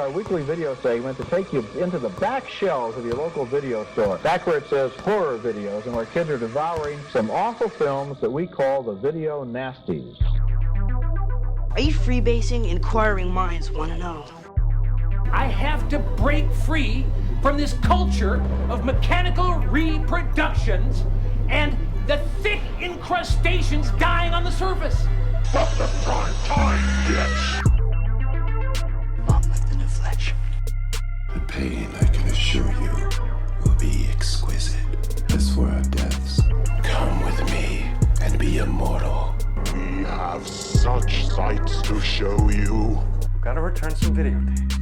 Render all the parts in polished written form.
our weekly video segment to take you into the back shelves of your local video store, back where it says horror videos, and where kids are devouring some awful films that we call the video nasties. Are you freebasing? Inquiring minds want to know. I have to break free from this culture of mechanical reproductions and the thick incrustations dying on the surface. Fuck the prime time, bitch! Monmouth in the flesh. The pain, I can assure you, will be exquisite. As for our deaths, come with me and be immortal. We have such sights to show you. Gotta return some videotapes.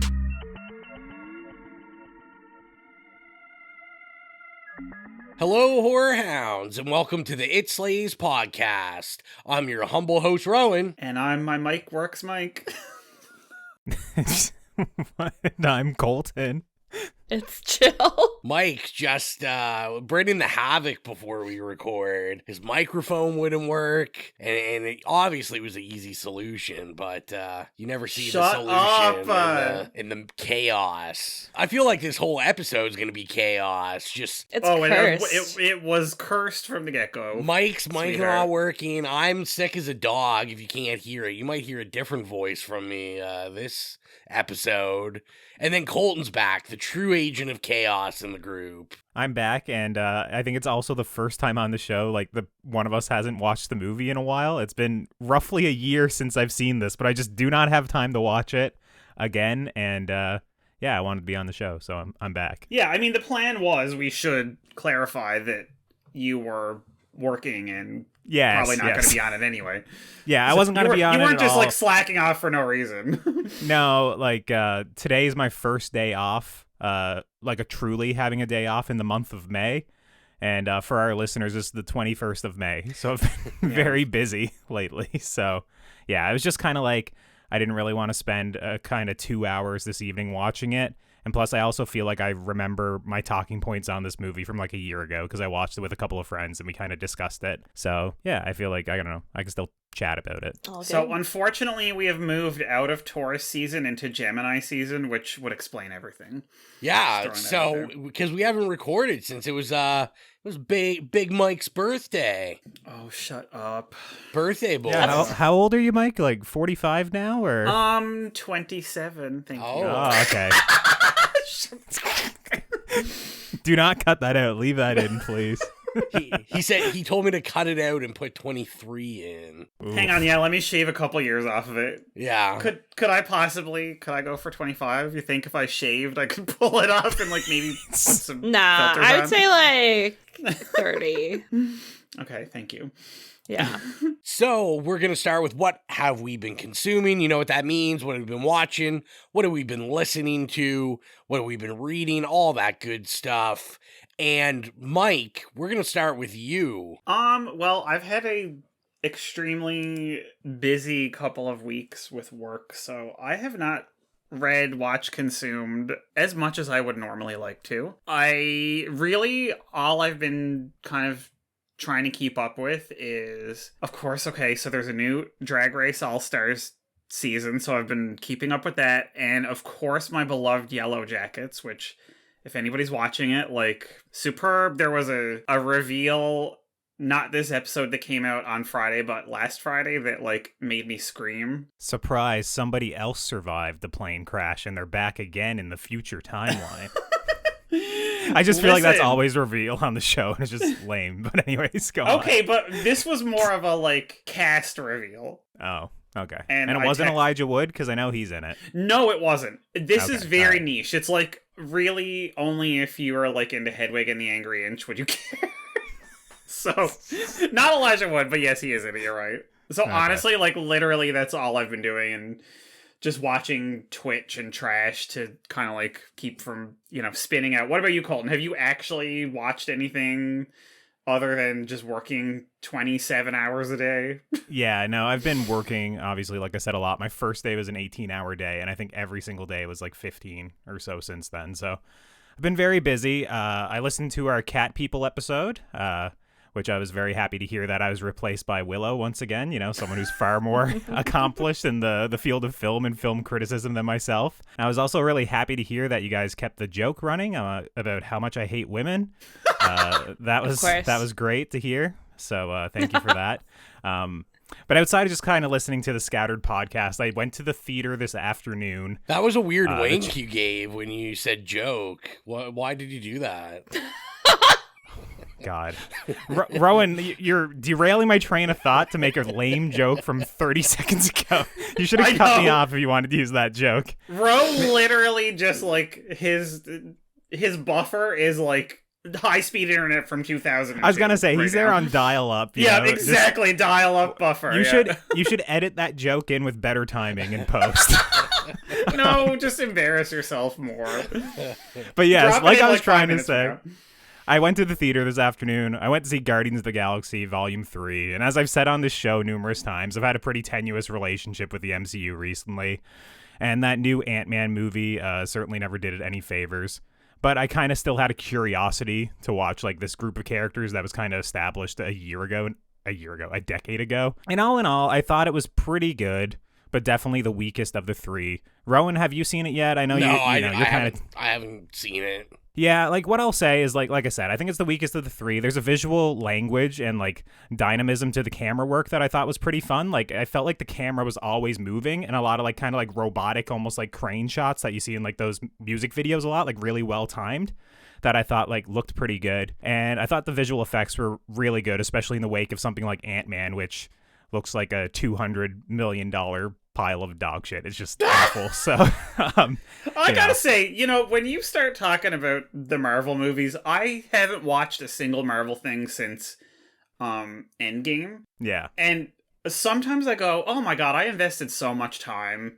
Hello, horror hounds, and welcome to the It Slays podcast. I'm your humble host, Rowan. And I'm my Mike Works Mike. I'm Colton. It's Gill. Mike just bringing the havoc before we record. His microphone wouldn't work, and it obviously was an easy solution, but you never see the solution in the chaos. I feel like this whole episode is going to be chaos. Just it's cursed. It was cursed from the get-go. Mike's not working. I'm sick as a dog. If you can't hear it, you might hear a different voice from me this episode. And then Colton's back, the true agent of chaos in the group. I'm back, and I think it's also the first time on the show, like, one of us hasn't watched the movie in a while. It's been roughly a year since I've seen this, but I just do not have time to watch it again, and yeah, I wanted to be on the show, so I'm back. Yeah, I mean, the plan was we should clarify that you were working and probably not going to be on it anyway. Yeah, I wasn't going to be on it. You weren't just all. like slacking off for no reason. No, like today is my first day off, like a truly having a day off in the month of May. And for our listeners, this is the 21st of May. So I've been very busy lately. So yeah, I was just kind of like, I didn't really want to spend kind of 2 hours this evening watching it. And plus, I also feel like I remember my talking points on this movie from like a year ago because I watched it with a couple of friends and we kind of discussed it. So yeah, I feel like, I don't know, I can still chat about it. Okay. So unfortunately, we have moved out of Taurus season into Gemini season, which would explain everything. Yeah, so because we haven't recorded since it was Big Mike's birthday. Oh, shut up. Birthday boy. Yeah, how old are you, Mike? Like 45 now, or 27. Thank you. Oh, okay. Do not cut that out. Leave that in, please. He said he told me to cut it out and put 23 in. Oof. Hang on, yeah, let me shave a couple years off of it. Yeah. Could I go for 25? You think if I shaved I could pull it off and like maybe put some filters I would on? say like 30. Okay, thank you. Yeah. So we're going to start with what have we been consuming? You know what that means? What have we been watching? What have we been listening to? What have we been reading? All that good stuff. And Mike, we're going to start with you. Well, I've had a extremely busy couple of weeks with work, so I have not read, watched, consumed as much as I would normally like to. All I've been kind of trying to keep up with is, of course, okay, so there's a new Drag Race All-Stars season, so I've been keeping up with that, and of course my beloved Yellow Jackets, which, if anybody's watching it, like, superb. There was a reveal, not this episode that came out on Friday, but last Friday, that, like, made me scream. Surprise, somebody else survived the plane crash, and they're back again in the future timeline. I just feel like that's always revealed on the show, and it's just lame. But anyways, go on. Okay, but this was more of a, like, cast reveal. Oh, okay. And it wasn't Elijah Wood, because I know he's in it. No, it wasn't. This is very right. niche. It's, like, really only if you are, like, into Hedwig and the Angry Inch would you care. So, not Elijah Wood, but yes, he is in it, you're right. So, honestly, like, literally, that's all I've been doing, and just watching Twitch and trash to kind of, like, keep from, spinning out. What about you, Colton? Have you actually watched anything other than just working 27 hours a day? Yeah, no, I've been working, obviously, like I said, a lot. My first day was an 18-hour day, and I think every single day was, like, 15 or so since then. So, I've been very busy. I listened to our Cat People episode, which I was very happy to hear that I was replaced by Willow once again, someone who's far more accomplished in the field of film and film criticism than myself. I was also really happy to hear that you guys kept the joke running about how much I hate women. That was great to hear. So thank you for that. But outside of just kind of listening to the Scattered podcast, I went to the theater this afternoon. That was a weird wink you gave when you said joke. Why did you do that? God. Rowan, you're derailing my train of thought to make a lame joke from 30 seconds ago. You should have cut me off if you wanted to use that joke. Ro literally just, like, his buffer is, like, high-speed internet from 2000. I was going to say, he's there on dial-up. Yeah, exactly, dial-up buffer. You should edit that joke in with better timing in post. No, just embarrass yourself more. But yes, like I was trying to say... I went to the theater this afternoon. I went to see Guardians of the Galaxy Volume 3. And as I've said on this show numerous times, I've had a pretty tenuous relationship with the MCU recently. And that new Ant-Man movie certainly never did it any favors. But I kind of still had a curiosity to watch like this group of characters that was kind of established a decade ago. And all in all, I thought it was pretty good, but definitely the weakest of the three. Rowan, have you seen it yet? I know I haven't seen it. Yeah, like what I'll say is like I said, I think it's the weakest of the three. There's a visual language and like dynamism to the camera work that I thought was pretty fun. Like I felt like the camera was always moving and a lot of like kind of like robotic, almost like crane shots that you see in like those music videos a lot, like really well timed, that I thought like looked pretty good. And I thought the visual effects were really good, especially in the wake of something like Ant-Man, which looks like a $200 million pile of dog shit. It's just awful. So I gotta say, when you start talking about the Marvel movies, I haven't watched a single Marvel thing since Endgame. Yeah. And sometimes I go, oh my god, I invested so much time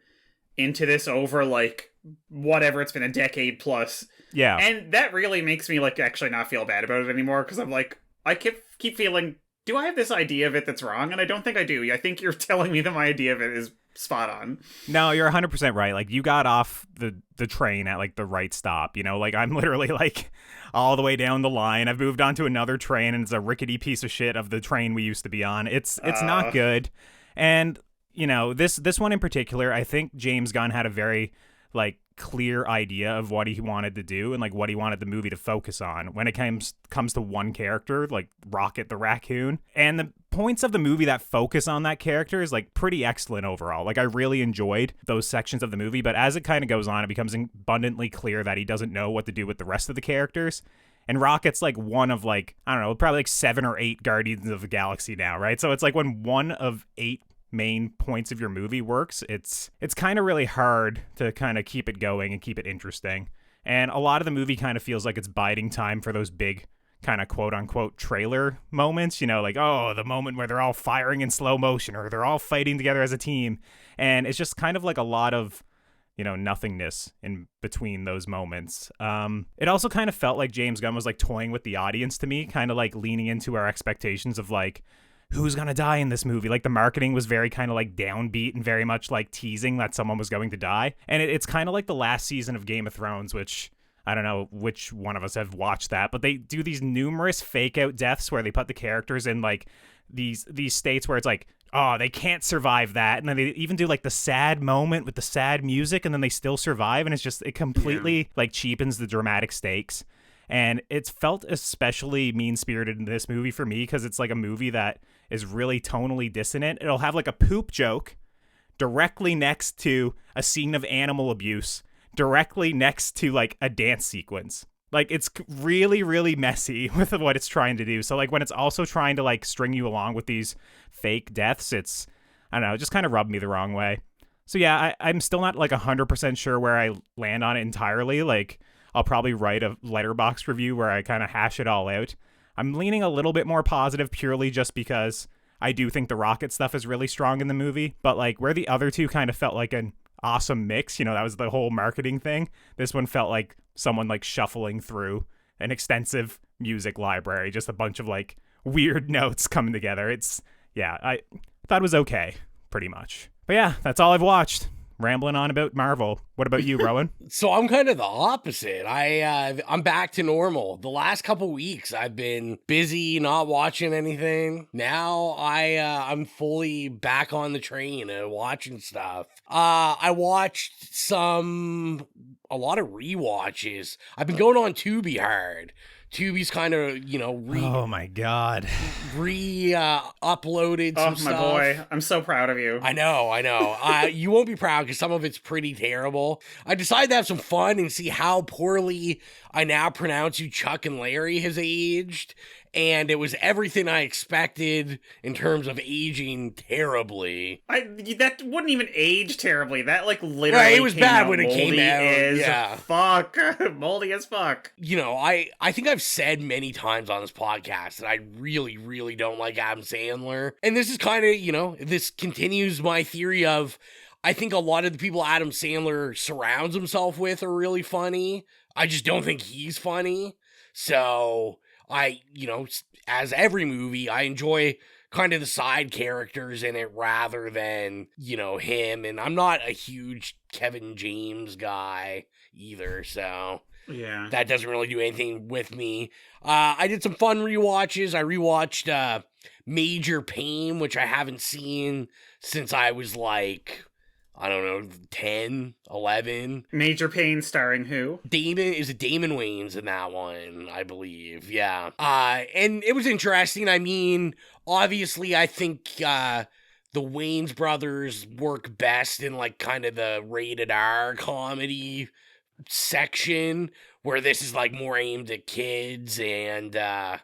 into this over like whatever, it's been a decade plus. Yeah. And that really makes me like actually not feel bad about it anymore, because I'm like, I keep feeling, do I have this idea of it that's wrong? And I don't think I do. I think you're telling me that my idea of it is spot on. No, you're 100% right. Like you got off the train at like the right stop, like I'm literally like all the way down the line. I've moved on to another train and it's a rickety piece of shit of the train we used to be on. It's not good. And this one in particular, I think James Gunn had a very like clear idea of what he wanted to do and like what he wanted the movie to focus on when it comes to one character, like Rocket the Raccoon. And the points of the movie that focus on that character is like pretty excellent overall. Like I really enjoyed those sections of the movie, but as it kind of goes on, it becomes abundantly clear that he doesn't know what to do with the rest of the characters. And Rocket's like one of like, I don't know, probably like 7 or 8 Guardians of the Galaxy now, right? So it's like when one of 8 main points of your movie works, it's kind of really hard to kind of keep it going and keep it interesting. And a lot of the movie kind of feels like it's biding time for those big kind of quote unquote trailer moments, like, oh, the moment where they're all firing in slow motion or they're all fighting together as a team. And it's just kind of like a lot of nothingness in between those moments. It also kind of felt like James Gunn was like toying with the audience to me, kind of like leaning into our expectations of like, who's gonna die in this movie? Like the marketing was very kind of like downbeat and very much like teasing that someone was going to die. And it's kind of like the last season of Game of Thrones, which I don't know which one of us have watched that, but they do these numerous fake out deaths where they put the characters in like these states where it's like, oh, they can't survive that. And then they even do like the sad moment with the sad music and then they still survive. And it's just, it completely like cheapens the dramatic stakes. And it's felt especially mean-spirited in this movie for me because it's like a movie that is really tonally dissonant. It'll have like a poop joke directly next to a scene of animal abuse, directly next to like a dance sequence. Like it's really, really messy with what it's trying to do. So like when it's also trying to like string you along with these fake deaths, it's, I don't know, it just kind of rubbed me the wrong way. So yeah, I'm still not like 100% sure where I land on it entirely. Like I'll probably write a Letterboxd review where I kind of hash it all out. I'm leaning a little bit more positive purely just because I do think the Rocket stuff is really strong in the movie. But like where the other two kind of felt like an awesome mix, that was the whole marketing thing. This one felt like someone like shuffling through an extensive music library, just a bunch of like weird notes coming together. I thought it was okay, pretty much. But yeah, that's all I've watched. rambling on about Marvel. What about you, Rowan? So I'm kind of the opposite. I'm back to normal. The last couple weeks I've been busy, not watching anything. Now I'm fully back on the train and watching stuff. I watched a lot of rewatches. I've been going on Tubi hard. Tubi's kind of, oh my God. Uploaded some stuff. Oh, my boy. I'm so proud of you. I know. You won't be proud because some of it's pretty terrible. I decided to have some fun and see how poorly I now pronounce you Chuck and Larry has aged. And it was everything I expected in terms of aging terribly. That wouldn't even age terribly. That, literally right, it was came bad out when it came out. Yeah. Fuck. Moldy as fuck. I think I've said many times on this podcast that I really, really don't like Adam Sandler. And this is kind of, this continues my theory of, I think a lot of the people Adam Sandler surrounds himself with are really funny. I just don't think he's funny. So as every movie, I enjoy kind of the side characters in it rather than, him. And I'm not a huge Kevin James guy either, so yeah, that doesn't really do anything with me. I did some fun rewatches. I rewatched Major Pain, which I haven't seen since I was 10, 11. Major Pain starring who? Damon Wayans in that one, I believe. Yeah. And it was interesting. I mean, obviously, I think the Wayans brothers work best in kind of the rated R comedy section, where this is more aimed at kids, and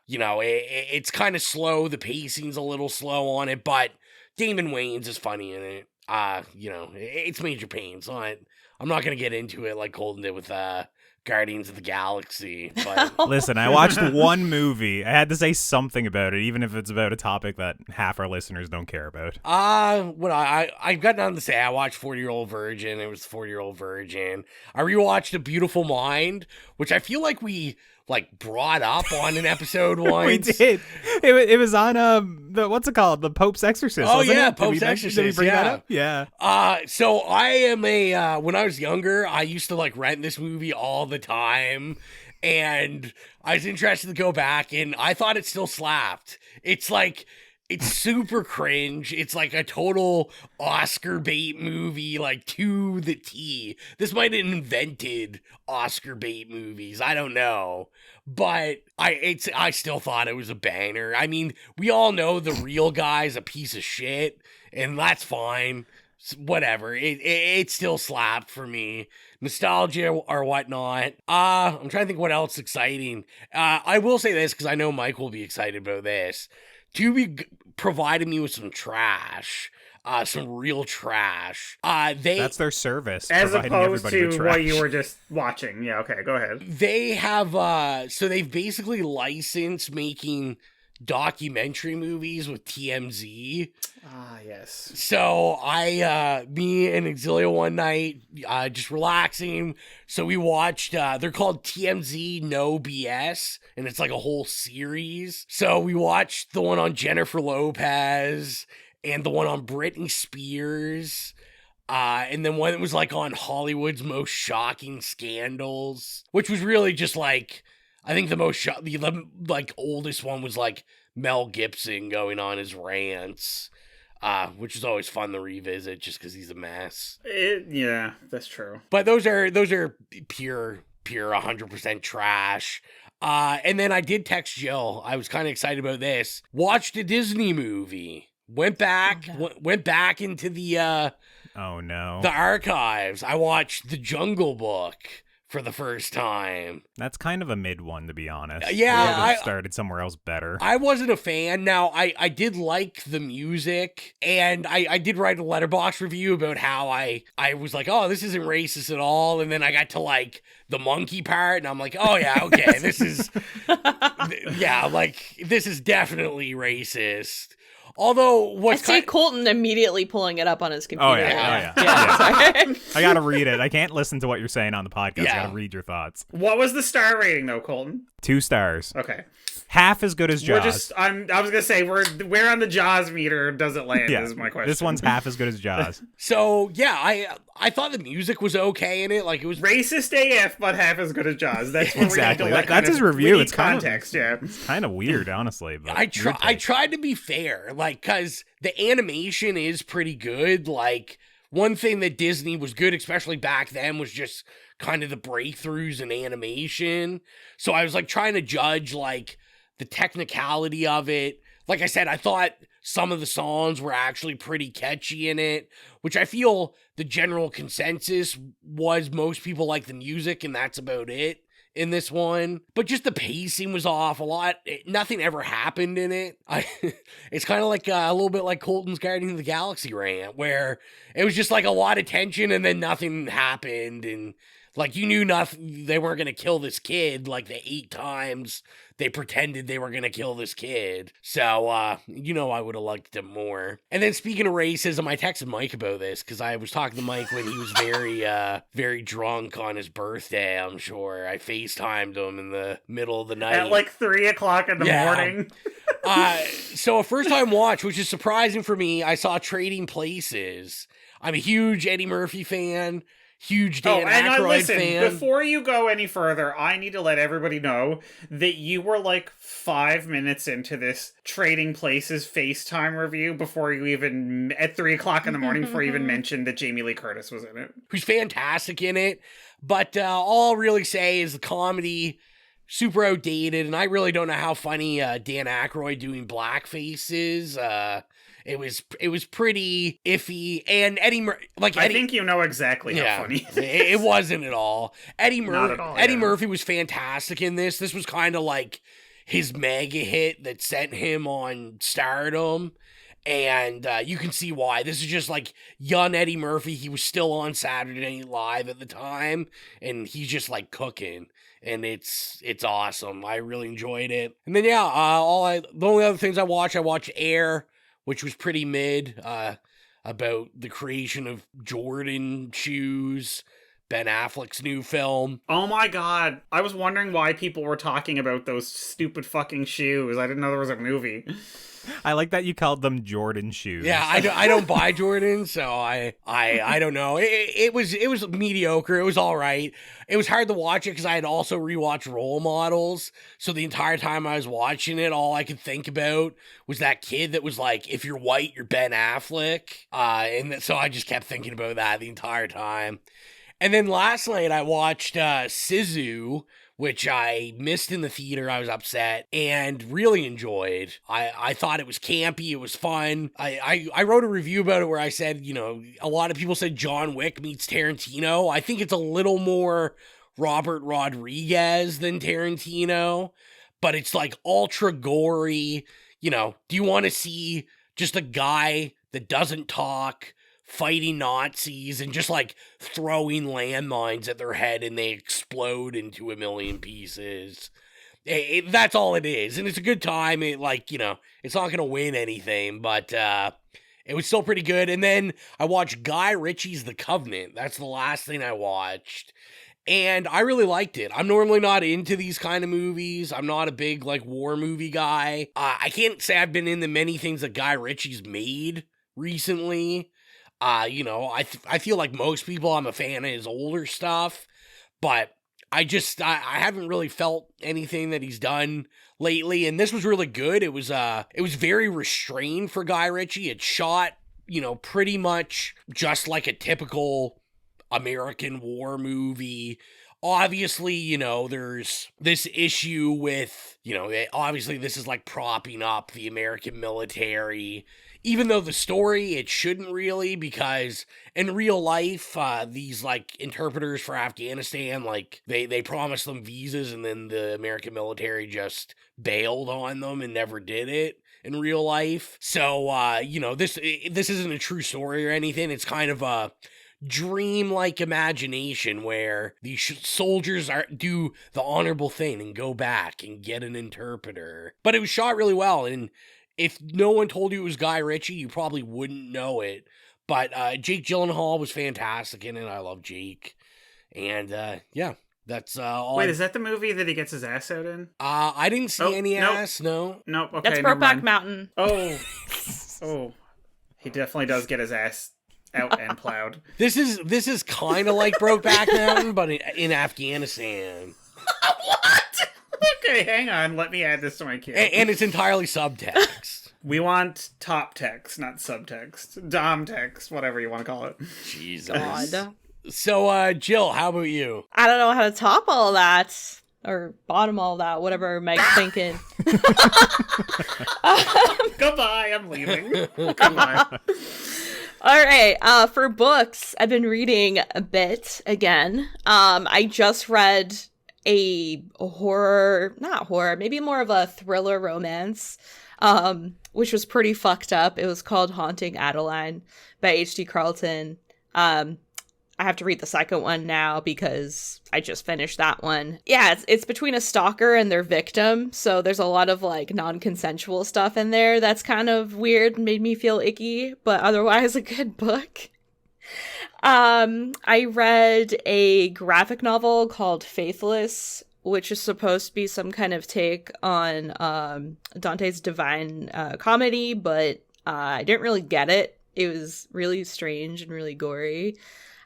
it's kind of slow. The pacing's a little slow on it, but Damon Wayans is funny in it. It's Major Pain, so I'm not going to get into it like Colton did with Guardians of the Galaxy. But listen, I watched one movie. I had to say something about it, even if it's about a topic that half our listeners don't care about. I've got nothing to say. I watched 40-Year-Old Virgin. It was 40-Year-Old Virgin. I rewatched A Beautiful Mind, which I feel like we brought up on an episode once. We did. It was on what's it called? The Pope's Exorcist. Oh yeah, it? Pope's Exorcist. Did we bring that up? Yeah. So I am when I was younger, I used to rent this movie all the time, and I was interested to go back, and I thought it still slapped. It's super cringe. It's a total Oscar bait movie, to the T. This might have invented Oscar bait movies. I don't know. But I still thought it was a banger. I mean, we all know the real guy's a piece of shit, and that's fine. Whatever. It still slapped for me. Nostalgia or whatnot. I'm trying to think what else is exciting. I will say this because I know Mike will be excited about this. Tubi provided me with some trash, some real trash. That's their service, as opposed to with what you were just watching. Yeah, okay, go ahead. They have, so they've basically licensed making documentary movies with TMZ. Ah, yes. So me and Exilio one night, just relaxing. So we watched, they're called TMZ No BS, and it's a whole series. So we watched the one on Jennifer Lopez and the one on Britney Spears. And then one that was on Hollywood's most shocking scandals, which was really just I think the most the oldest one was Mel Gibson going on his rants, which is always fun to revisit just because he's a mess. Yeah, that's true. But those are pure 100% trash. And then I did text Gill. I was kind of excited about this. Watched a Disney movie. Went back into the oh no, the archives. I watched The Jungle Book for the first time. That's kind of a mid one, to be honest. Yeah, I started somewhere else better. I wasn't a fan. Now, I did like the music, and I did write a letterbox review about how I was oh, this isn't racist at all, and then I got to the monkey part, and I'm oh yeah, okay, this is this is definitely racist. Although, I see Colton immediately pulling it up on his computer. Oh yeah. I gotta read it. I can't listen to what you're saying on the podcast. I gotta read your thoughts. What was the star rating though, Colton? 2 stars. Okay. Half as good as Jaws. I was gonna say where on the Jaws meter does it land? Is my question. This one's half as good as Jaws. So yeah, I thought the music was okay in it. Like it was racist AF, but half as good as Jaws. That's what exactly. That's his review. It's context. It's kind of weird, honestly. But I tried to be fair, like because the animation is pretty good. Like one thing that Disney was good, especially back then, was just kind of the breakthroughs in animation. So I was like trying to judge like the technicality of it. Like I said, I thought some of the songs were actually pretty catchy in it, which I feel the general consensus was most people like the music, and that's about it in this one. But just the pacing was off a lot. Nothing ever happened in it. It's kind of like a little bit like Colton's Guardians of the Galaxy rant, where it was just like a lot of tension and then nothing happened, and like you knew nothing. They weren't gonna kill this kid like the 8 times they pretended they were gonna kill this kid. So, I would have liked it more. And then speaking of racism, I texted Mike about this because I was talking to Mike when he was very, very drunk on his birthday. I'm sure I FaceTimed him in the middle of the night at like 3:00 in the morning. So a first time watch, which is surprising for me. I saw Trading Places. I'm a huge Eddie Murphy fan. Huge Dan Aykroyd fan. Before you go any further, I need to let everybody know that you were like 5 minutes into this Trading Places FaceTime review before you even, at 3:00 in the morning, before you even mentioned that Jamie Lee Curtis was in it. Who's fantastic in it. But all I'll really say is the comedy, super outdated, and I really don't know how funny Dan Aykroyd doing blackface is. It was pretty iffy, and Eddie I think you know exactly how funny it wasn't at all. Eddie Murphy was fantastic in this. This was kind of like his mega hit that sent him on stardom, and you can see why. This is just like young Eddie Murphy. He was still on Saturday Night Live at the time, and he's just like cooking. And it's awesome. I really enjoyed it. And then the only other things I watched Air, which was pretty mid, about the creation of Jordan shoes, Ben Affleck's new film. Oh my god, I was wondering why people were talking about those stupid fucking shoes. I didn't know there was a movie. I like that you called them Jordan shoes. Yeah, I don't buy Jordan, so I don't know. It was mediocre. It was all right. It was hard to watch it because I had also rewatched Role Models. So the entire time I was watching it, all I could think about was that kid that was like, if you're white, you're Ben Affleck. And so I just kept thinking about that the entire time. And then last night I watched Sisu, which I missed in the theater. I was upset and really enjoyed. I thought it was campy. It was fun. I wrote a review about it where I said, a lot of people said John Wick meets Tarantino. I think it's a little more Robert Rodriguez than Tarantino, but it's like ultra gory. Do you want to see just a guy that doesn't talk fighting Nazis and just like throwing landmines at their head and they explode into a million pieces? That's all it is, and it's a good time. It's not gonna win anything, but it was still pretty good. And then I watched Guy Ritchie's The Covenant. That's the last thing I watched, and I really liked it. I'm normally not into these kind of movies. I'm not a big war movie guy. I can't say I've been into many things that Guy Ritchie's made recently. I feel like most people, I'm a fan of his older stuff, but I haven't really felt anything that he's done lately, and this was really good. It was very restrained for Guy Ritchie. It's shot, pretty much just like a typical American war movie. Obviously, there's this issue with, obviously this is like propping up the American military, even though the story, it shouldn't really, because in real life, these interpreters for Afghanistan, they promised them visas and then the American military just bailed on them and never did it in real life. So, this isn't a true story or anything. It's kind of a dream-like imagination where these soldiers do the honorable thing and go back and get an interpreter. But it was shot really well, and if no one told you it was Guy Ritchie, you probably wouldn't know it. But Jake Gyllenhaal was fantastic in it. I love Jake. And, That's all. Wait, is that the movie that he gets his ass out in? I didn't see any ass. No. Nope. Okay, that's Brokeback Mountain. Oh, he definitely does get his ass out and plowed. This is kind of like Brokeback Mountain, but in Afghanistan. What? Okay, hang on. Let me add this to my queue. And it's entirely subtext. We want top text, not subtext. Dom text, whatever you want to call it. Jesus. God. So, Jill, how about you? I don't know how to top all that. Or bottom all that, whatever Mike's thinking. Goodbye, I'm leaving. Goodbye. All right, for books, I've been reading a bit again. I just read a not horror, maybe more of a thriller romance, which was pretty fucked up. It was called Haunting Adeline by H.D. Carlton. I have to read the second one now because I just finished that one. Yeah, it's between a stalker and their victim, so there's a lot of like non-consensual stuff in there that's kind of weird and made me feel icky, but otherwise a good book. I read a graphic novel called Faithless, which is supposed to be some kind of take on Dante's Divine Comedy, but I didn't really get it. It was really strange and really gory.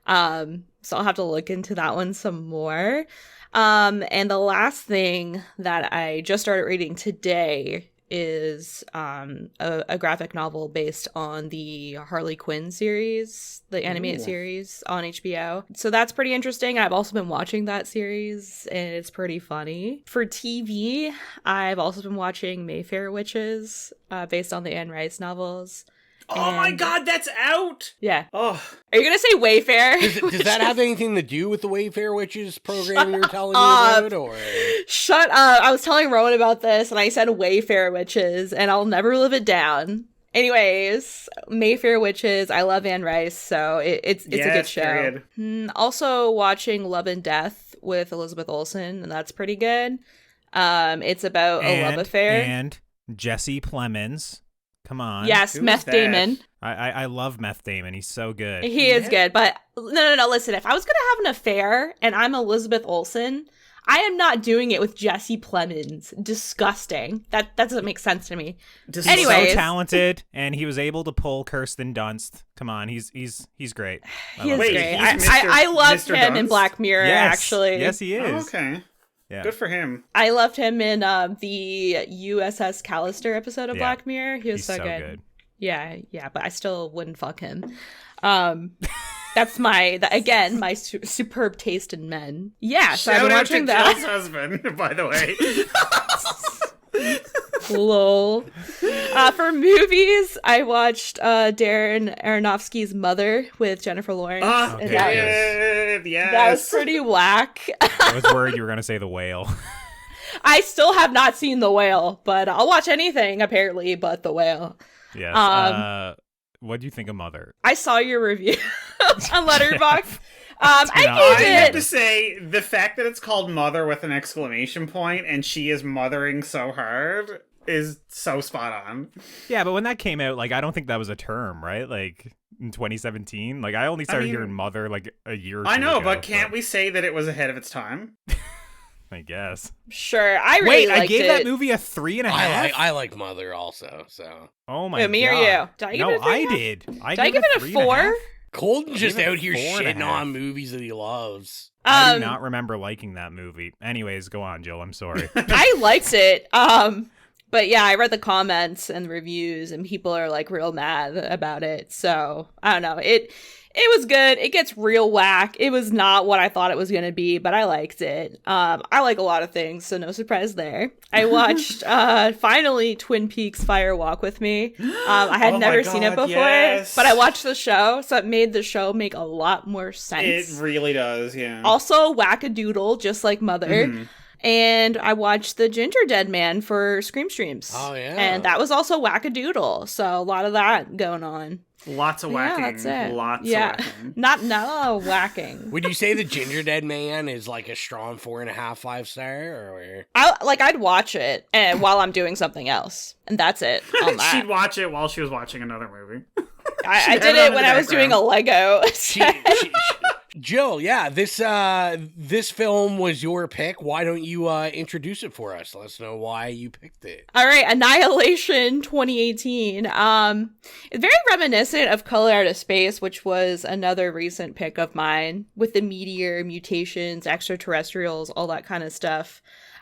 So I'll have to look into that one some more. And the last thing that I just started reading today is a graphic novel based on the Harley Quinn series, the animated series on HBO. So that's pretty interesting. I've also been watching that series, and it's pretty funny. For TV, I've also been watching Mayfair Witches, based on the Anne Rice novels. Oh my god, that's out! Yeah. Oh. Are you gonna say Wayfair? Does that have anything to do with the Wayfair Witches program you're telling me about? Or shut up! I was telling Rowan about this, and I said Wayfair Witches, and I'll never live it down. Anyways, Mayfair Witches. I love Anne Rice, so it's a good show. Also watching Love and Death with Elizabeth Olsen, and that's pretty good. It's about a love affair. And Jesse Plemons. Come on. Yes, Meth Damon. I love Meth Damon. He's so good. He is good, but no. Listen, if I was going to have an affair and I'm Elizabeth Olsen, I am not doing it with Jesse Plemons. Disgusting. That doesn't make sense to me. Anyways. So talented, and he was able to pull Kirsten Dunst. Come on, he's great. He is great. I loved Mr. him Dunst? in Black Mirror, actually. Yes, he is. Oh, okay. Yeah. Good for him. I loved him in the USS Callister episode of Black Mirror. He was so good. Yeah, but I still wouldn't fuck him. That's my superb taste in men. Yeah, so I've been watching that. Jill's husband, by the way. Lol. For movies, I watched Darren Aronofsky's Mother with Jennifer Lawrence. That was pretty whack. I was worried you were going to say The Whale. I still have not seen The Whale, but I'll watch anything, apparently, but The Whale. Yes. What do you think of Mother? I saw your review on Letterboxd. I have to say, the fact that it's called Mother with an exclamation point and she is mothering so hard is so spot on. Yeah, but when that came out, like, I don't think that was a term, right? Like, in 2017? Like, I only started hearing Mother, like, a year or two ago, but can't we say that it was ahead of its time? I guess. Sure, I really liked it. I gave that movie a 3.5. I like Mother also, so. Oh my god. Me or you? Did I give it a 3.5? I did. Did I give it a 4? Colton's just out here shitting on movies that he loves. I do not remember liking that movie. Anyways, go on, Jill. I'm sorry. I liked it. But yeah, I read the comments and the reviews, and people are like real mad about it. So I don't know. It was good. It gets real whack. It was not what I thought it was going to be, but I liked it. I like a lot of things, so no surprise there. I watched finally Twin Peaks Fire Walk with Me. I had never seen it before, but I watched the show, so it made the show make a lot more sense. It really does, yeah. Also, wackadoodle, just like Mother. Mm-hmm. And I watched The Ginger Dead Man for Scream Streams. Oh, yeah. And that was also wackadoodle. So a lot of that going on. Lots of whacking. Yeah, that's it. Lots of whacking. Not whacking. Would you say The Ginger Dead Man is like a strong 4.5, 5 star? Or I'd watch it while I'm doing something else. And that's it on that. She'd watch it while she was watching another movie. I did it when I was doing a Lego. Jill, yeah, this film was your pick. Why don't you introduce it for us? Let us know why you picked it. All right, Annihilation 2018. It's very reminiscent of Color Out of Space, which was another recent pick of mine, with the meteor, mutations, extraterrestrials, all that kind of stuff.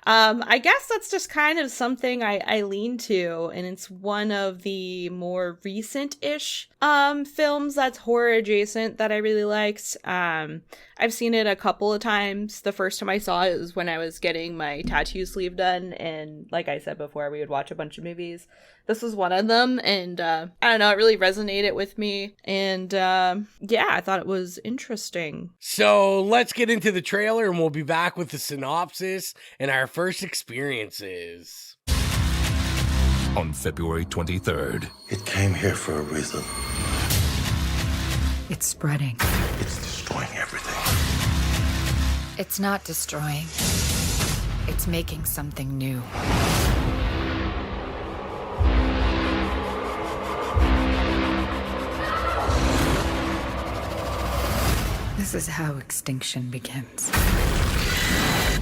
I guess that's just kind of something I lean to, and it's one of the more recent-ish films that's horror adjacent that I really liked. I've seen it a couple of times. The first time I saw it was when I was getting my tattoo sleeve done, and like I said before, we would watch a bunch of movies. This was one of them, and I don't know, it really resonated with me, and yeah, I thought it was interesting. So let's get into the trailer, and we'll be back with the synopsis and our first experiences. On February 23rd. It came here for a reason. It's spreading. It's destroying everything. It's not destroying. It's making something new. This is how extinction begins.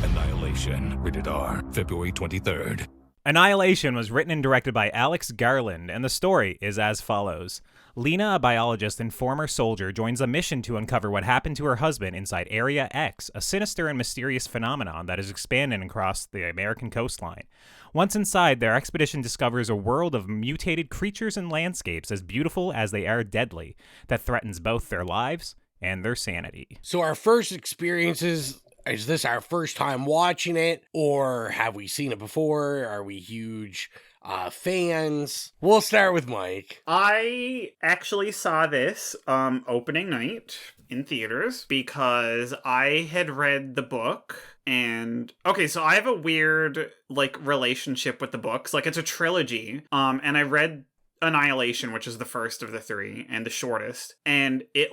Annihilation, rated R, February 23rd. Annihilation was written and directed by Alex Garland, and the story is as follows. Lena, a biologist and former soldier, joins a mission to uncover what happened to her husband inside Area X, a sinister and mysterious phenomenon that is expanding across the American coastline. Once inside, their expedition discovers a world of mutated creatures and landscapes as beautiful as they are deadly, that threatens both their lives and their sanity. So our first experiences, is this our first time watching it, or have we seen it before? Are we huge fans? We'll start with Mike. I actually saw this opening night in theaters because I had read the book. And okay, so I have a weird relationship with the books. It's a trilogy. And I read Annihilation, which is the first of the three and the shortest, and it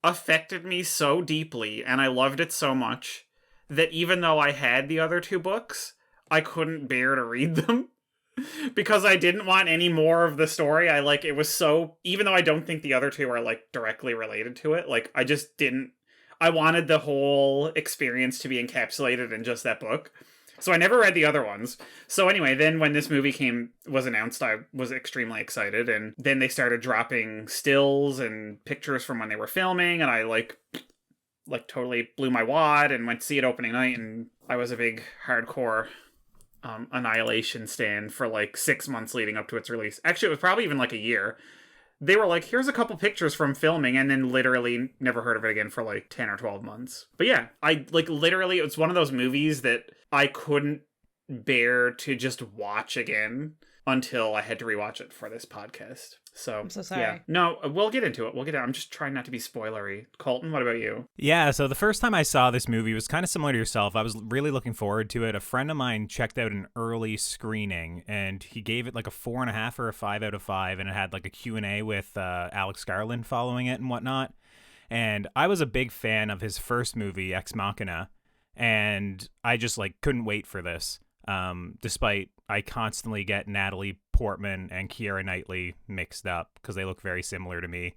affected me so deeply, and I loved it so much that even though I had the other two books, I couldn't bear to read them because I didn't want any more of the story. It was so, even though I don't think the other two are directly related to it, I just didn't, I wanted the whole experience to be encapsulated in just that book. So I never read the other ones. So anyway, then when this movie was announced, I was extremely excited. And then they started dropping stills and pictures from when they were filming. And I totally blew my wad and went to see it opening night. And I was a big hardcore Annihilation stan for 6 months leading up to its release. Actually, it was probably even a year. They were here's a couple pictures from filming, and then literally never heard of it again for 10 or 12 months. But yeah, I literally, it's one of those movies that I couldn't bear to just watch again until I had to rewatch it for this podcast. So, I'm so sorry. Yeah. No, we'll get into it. I'm just trying not to be spoilery. Colton, what about you? Yeah, so the first time I saw this movie was kind of similar to yourself. I was really looking forward to it. A friend of mine checked out an early screening, and he gave it a 4.5 or a 5 out of 5, and it had a Q&A with Alex Garland following it and whatnot. And I was a big fan of his first movie, Ex Machina, and I just couldn't wait for this. Despite I constantly get Natalie Portman and Keira Knightley mixed up because they look very similar to me.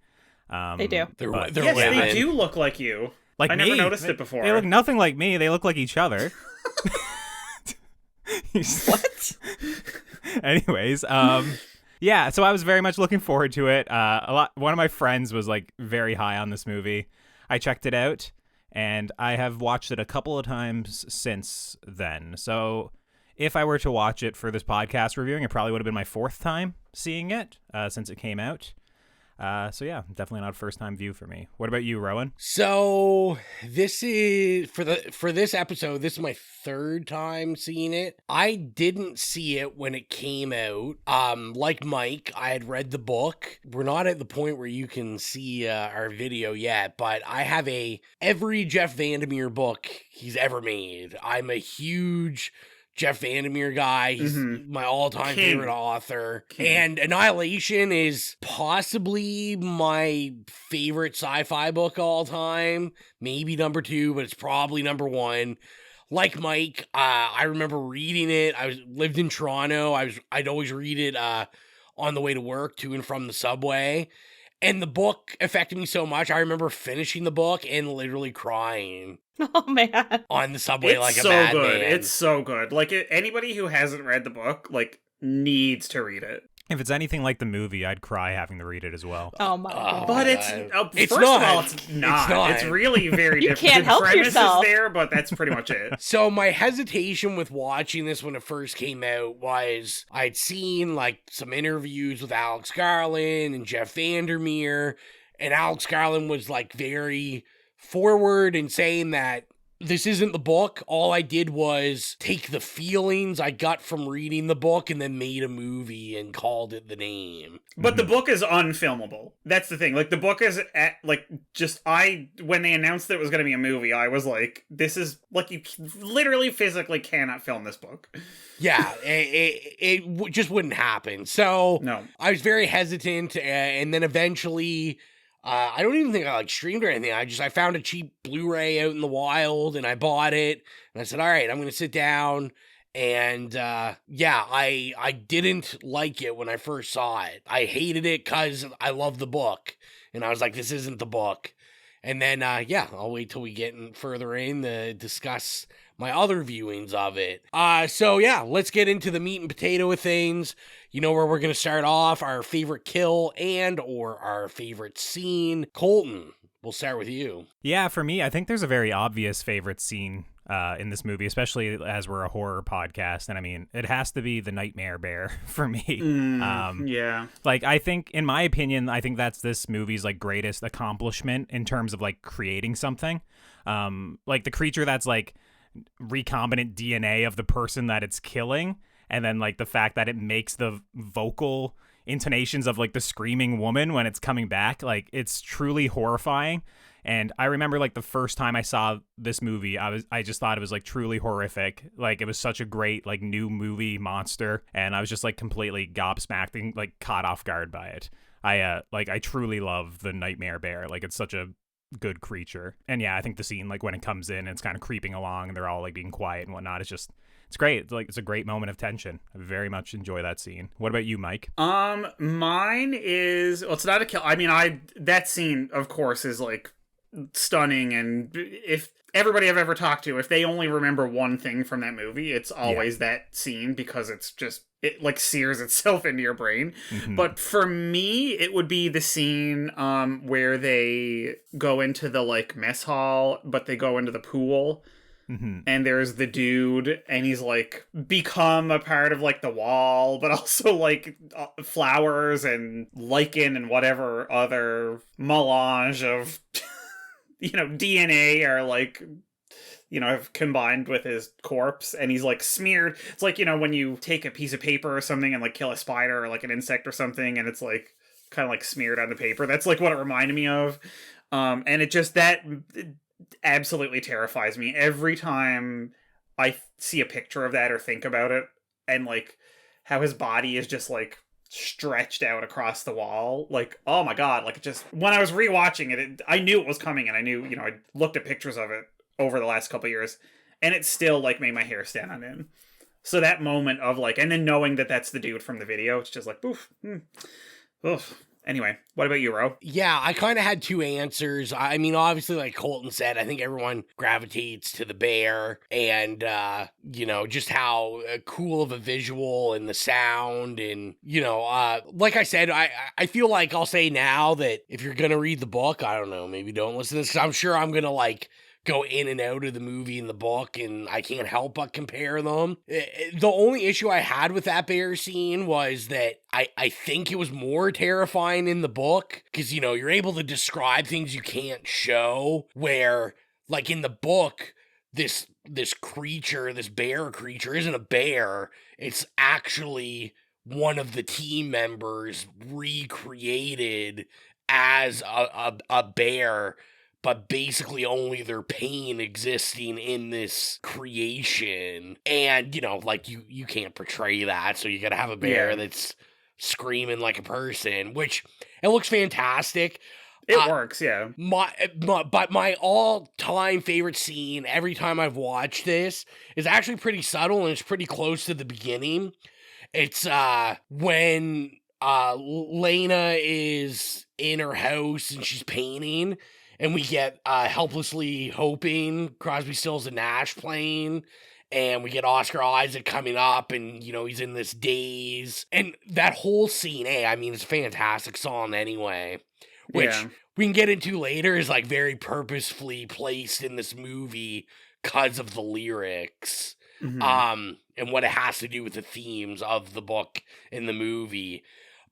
They do. They're yes, women. they do look like you. I never noticed it before. They look nothing like me. They look like each other. What? Anyways, yeah. So I was very much looking forward to it. One of my friends was very high on this movie. I checked it out, and I have watched it a couple of times since then. So if I were to watch it for this podcast reviewing, it probably would have been my 4th time seeing it since it came out. So yeah, definitely not a first-time view for me. What about you, Rowan? So this is for this episode. This is my 3rd time seeing it. I didn't see it when it came out. Like Mike, I had read the book. We're not at the point where you can see our video yet, but I have every Jeff Vandermeer book he's ever made. I'm a huge Jeff Vandermeer guy. He's my all-time favorite author. And Annihilation is possibly my favorite sci-fi book of all time. Maybe number 2, but it's probably number 1. Like Mike, I remember reading it. I lived in Toronto. I'd always read it on the way to work, to and from the subway. And the book affected me so much. I remember finishing the book and literally crying. Oh, man. On the subway it's like a so madman. good. It's so good. like anybody who hasn't read the book like needs to read it. If it's anything like the movie, I'd cry having to read it as well. Oh my god! But it's first not. of all, it's not. It's really very You different. can't The help premise yourself. is there, but that's pretty much it. So my hesitation with watching this when it first came out was I'd seen like some interviews with Alex Garland and Jeff Vandermeer, and Alex Garland was like very forward in saying that this isn't the book. All I did was take the feelings I got from reading the book and then made a movie and called it the name. But the book is unfilmable. That's the thing. Like, the book is when they announced that it was going to be a movie, I was like, this is, like, you literally physically cannot film this book. Yeah, it just wouldn't happen. So no. I was very hesitant, and then eventually... I don't even think I streamed or anything. I found a cheap Blu-ray out in the wild and I bought it and I said, all right, I'm going to sit down. And, I didn't like it when I first saw it. I hated it because I love the book and I was like, this isn't the book. And then, I'll wait till we get further in to discuss my other viewings of it. Let's get into the meat and potato of things. You know where we're going to start off, our favorite kill and or our favorite scene. Colton, we'll start with you. Yeah, for me, I think there's a very obvious favorite scene in this movie, especially as we're a horror podcast. And I mean, it has to be the Nightmare Bear for me. Yeah. Like, I think, in my opinion, I think that's this movie's like greatest accomplishment in terms of like creating something. Like the creature that's like recombinant DNA of the person that it's killing. And then, like, the fact that it makes the vocal intonations of, like, the screaming woman when it's coming back, like, it's truly horrifying. And I remember, like, the first time I saw this movie, I just thought it was, like, truly horrific. Like, it was such a great, like, new movie monster. And I was just, like, completely gobsmacked and, like, caught off guard by it. I truly love the Nightmare Bear. Like, it's such a good creature. And, yeah, I think the scene, like, when it comes in and it's kind of creeping along and they're all, like, being quiet and whatnot, it's great. It's a great moment of tension. I very much enjoy that scene. What about you, Mike? Mine is, well, it's not a kill. I mean, that scene, of course, is like stunning. And if everybody I've ever talked to, if they only remember one thing from that movie, it's always that scene because it's just, it like sears itself into your brain. Mm-hmm. But for me, it would be the scene where they go into the like mess hall, but they go into the pool. Mm-hmm. And there's the dude, and he's like become a part of like the wall, but also like flowers and lichen and whatever other melange of DNA are like have combined with his corpse, and he's like smeared. It's like when you take a piece of paper or something and like kill a spider or like an insect or something, and it's like kind of like smeared on the paper. That's like what it reminded me of, and it just absolutely terrifies me every time I see a picture of that or think about it, and like how his body is just like stretched out across the wall. Like, oh my god, like just when I was rewatching it, I knew it was coming, and I knew I looked at pictures of it over the last couple of years, and it still like made my hair stand on end. So that moment of like, and then knowing that that's the dude from the video, it's just like oof. Anyway, what about you, Ro? Yeah, I kind of had two answers. I mean, obviously, like Colton said, I think everyone gravitates to the bear and, just how cool of a visual and the sound. And, like I said, I feel like I'll say now that if you're going to read the book, I don't know, maybe don't listen to this, 'cause I'm sure I'm going to like go in and out of the movie and the book, and I can't help but compare them. The only issue I had with that bear scene was that I think it was more terrifying in the book, because, you're able to describe things you can't show, where, like, in the book, this creature, this bear creature, isn't a bear. It's actually one of the team members recreated as a bear, but basically only their pain existing in this creation. And, like, you can't portray that, so you gotta have a bear that's screaming like a person, which, it looks fantastic. It works, yeah. But my all-time favorite scene, every time I've watched this, is actually pretty subtle, and it's pretty close to the beginning. It's when Lena is in her house and she's painting, and we get Helplessly Hoping, Crosby, Stills, and Nash playing, and we get Oscar Isaac coming up, and, you know, he's in this daze. And that whole scene, I mean, it's a fantastic song anyway, which we can get into later is, like, very purposefully placed in this movie because of the lyrics, and what it has to do with the themes of the book and the movie.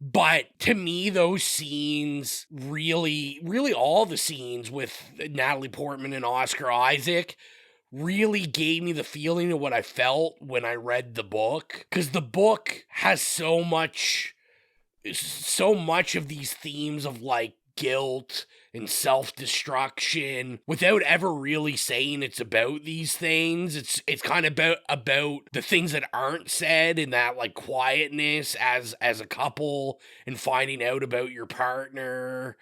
But to me, those scenes really all the scenes with Natalie Portman and Oscar Isaac really gave me the feeling of what I felt when I read the book. Because the book has so much of these themes of, like, guilt and self-destruction without ever really saying it's about these things. It's kind of about the things that aren't said, and that, like, quietness as a couple, and finding out about your partner,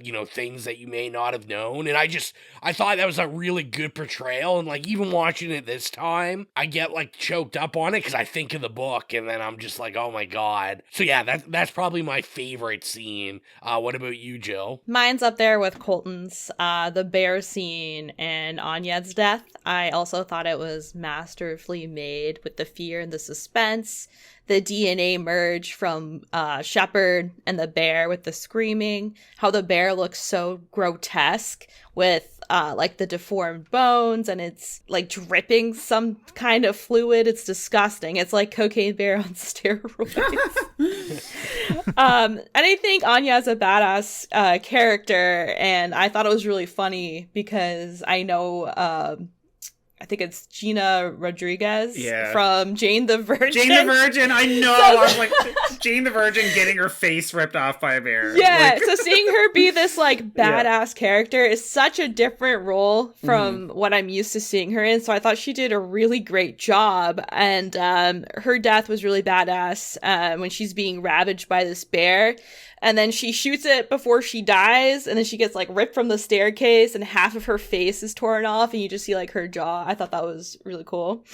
you know, things that you may not have known. And I thought that was a really good portrayal. And, like, even watching it this time, I get, like, choked up on it because I think of the book, and then I'm just like, oh my God. So yeah, that's probably my favorite scene. What about you, Jill? Mine's up there with Colton's, the bear scene and Anya's death. I also thought it was masterfully made with the fear and the suspense, the DNA merge from Shepard and the bear with the screaming, how the bear looks so grotesque with like the deformed bones, and it's like dripping some kind of fluid. It's disgusting. It's like Cocaine Bear on steroids. And I think Anya's a badass character, and I thought it was really funny because I know I think it's Gina Rodriguez from Jane the Virgin. Jane the Virgin, I know. I was like, Jane the Virgin getting her face ripped off by a bear. Yeah, like... so seeing her be this, like, badass character is such a different role from what I'm used to seeing her in. So I thought she did a really great job. And her death was really badass when she's being ravaged by this bear. And then she shoots it before she dies, and then she gets, like, ripped from the staircase, and half of her face is torn off, and you just see, like, her jaw. I thought that was really cool.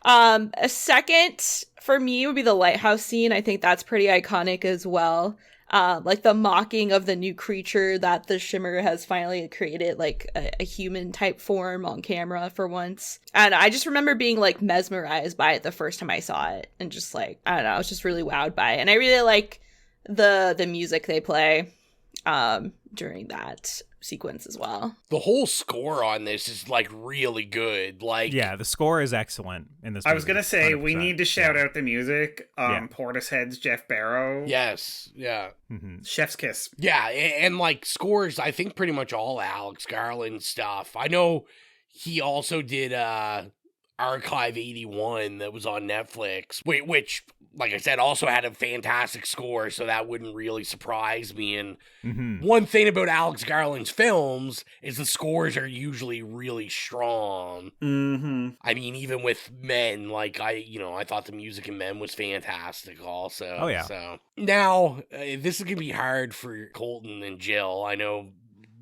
A second for me would be the lighthouse scene. I think that's pretty iconic as well. Like the mocking of the new creature that the Shimmer has finally created, like a human type form on camera for once. And I just remember being, like, mesmerized by it the first time I saw it, and just, like, I don't know, I was just really wowed by it. And I really like the music they play during that sequence as well. The whole score on this is, like, really good. Like, yeah, the score is excellent in this movie. I was gonna say 100%. We need to shout out the music. Portishead's Jeff Barrow. Yes, yeah. Chef's kiss. Yeah, and like scores, I think pretty much all Alex Garland stuff. I know he also did Archive 81 that was on Netflix, which, like I said, also had a fantastic score, so that wouldn't really surprise me. And one thing about Alex Garland's films is the scores are usually really strong. I mean, even with Men, like, I thought the music in Men was fantastic also. Oh, yeah. So now, this is going to be hard for Colton and Jill. I know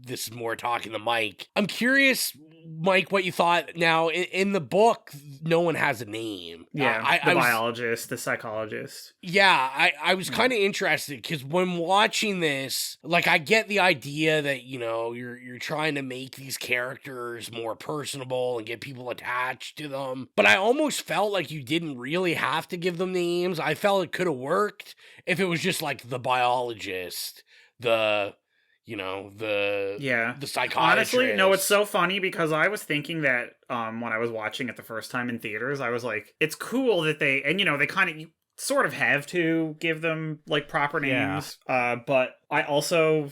this is more talking to Mike. I'm curious, Mike, what you thought. Now, in the book, no one has a name. Yeah, the biologist, the psychologist. Yeah, I was kind of interested because when watching this, like, I get the idea that, you know, you're trying to make these characters more personable and get people attached to them. But I almost felt like you didn't really have to give them names. I felt it could have worked if it was just like the biologist, the psychiatrist. Honestly, no, it's so funny because I was thinking that when I was watching it the first time in theaters, I was like, it's cool that they kind of sort of have to give them, like, proper names. But I also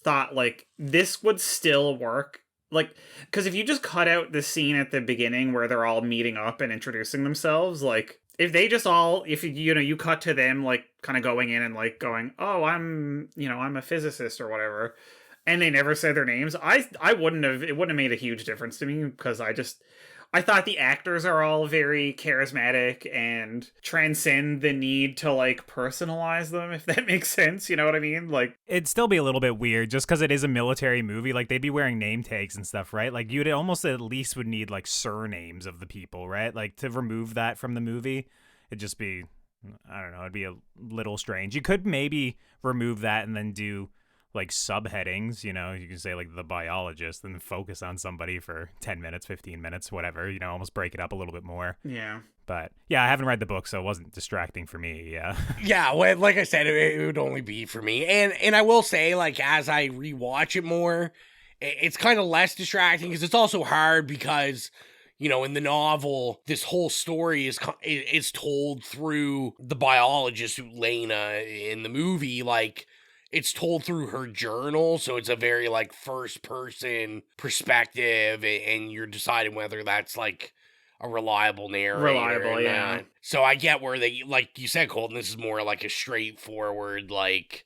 thought, like, this would still work. Like, because if you just cut out the scene at the beginning where they're all meeting up and introducing themselves, like, if they just all, if you cut to them, like, kind of going in and, like, going, oh, I'm a physicist or whatever, and they never said their names, it wouldn't have made a huge difference to me, because I thought the actors are all very charismatic and transcend the need to, like, personalize them, if that makes sense. You know what I mean? Like, it'd still be a little bit weird just because it is a military movie. Like, they'd be wearing name tags and stuff, right? Like, you'd almost at least would need, like, surnames of the people, right? Like, to remove that from the movie, it'd just be, I don't know, it'd be a little strange. You could maybe remove that and then do, like subheadings, you know, you can say like the biologist and focus on somebody for 10 minutes, 15 minutes, whatever, you know, almost break it up a little bit more. Yeah. But yeah, I haven't read the book, so it wasn't distracting for me. Yeah. Yeah, well, like I said, it would only be for me. And I will say, like, as I rewatch it more, it's kind of less distracting because it's also hard because, you know, in the novel, this whole story is told through the biologist, Lena, in the movie. Like, it's told through her journal, so it's a very, like, first-person perspective, and you're deciding whether that's, like, a reliable narrator. Reliable, yeah. So I get where they, like you said, Colton, this is more like a straightforward, like,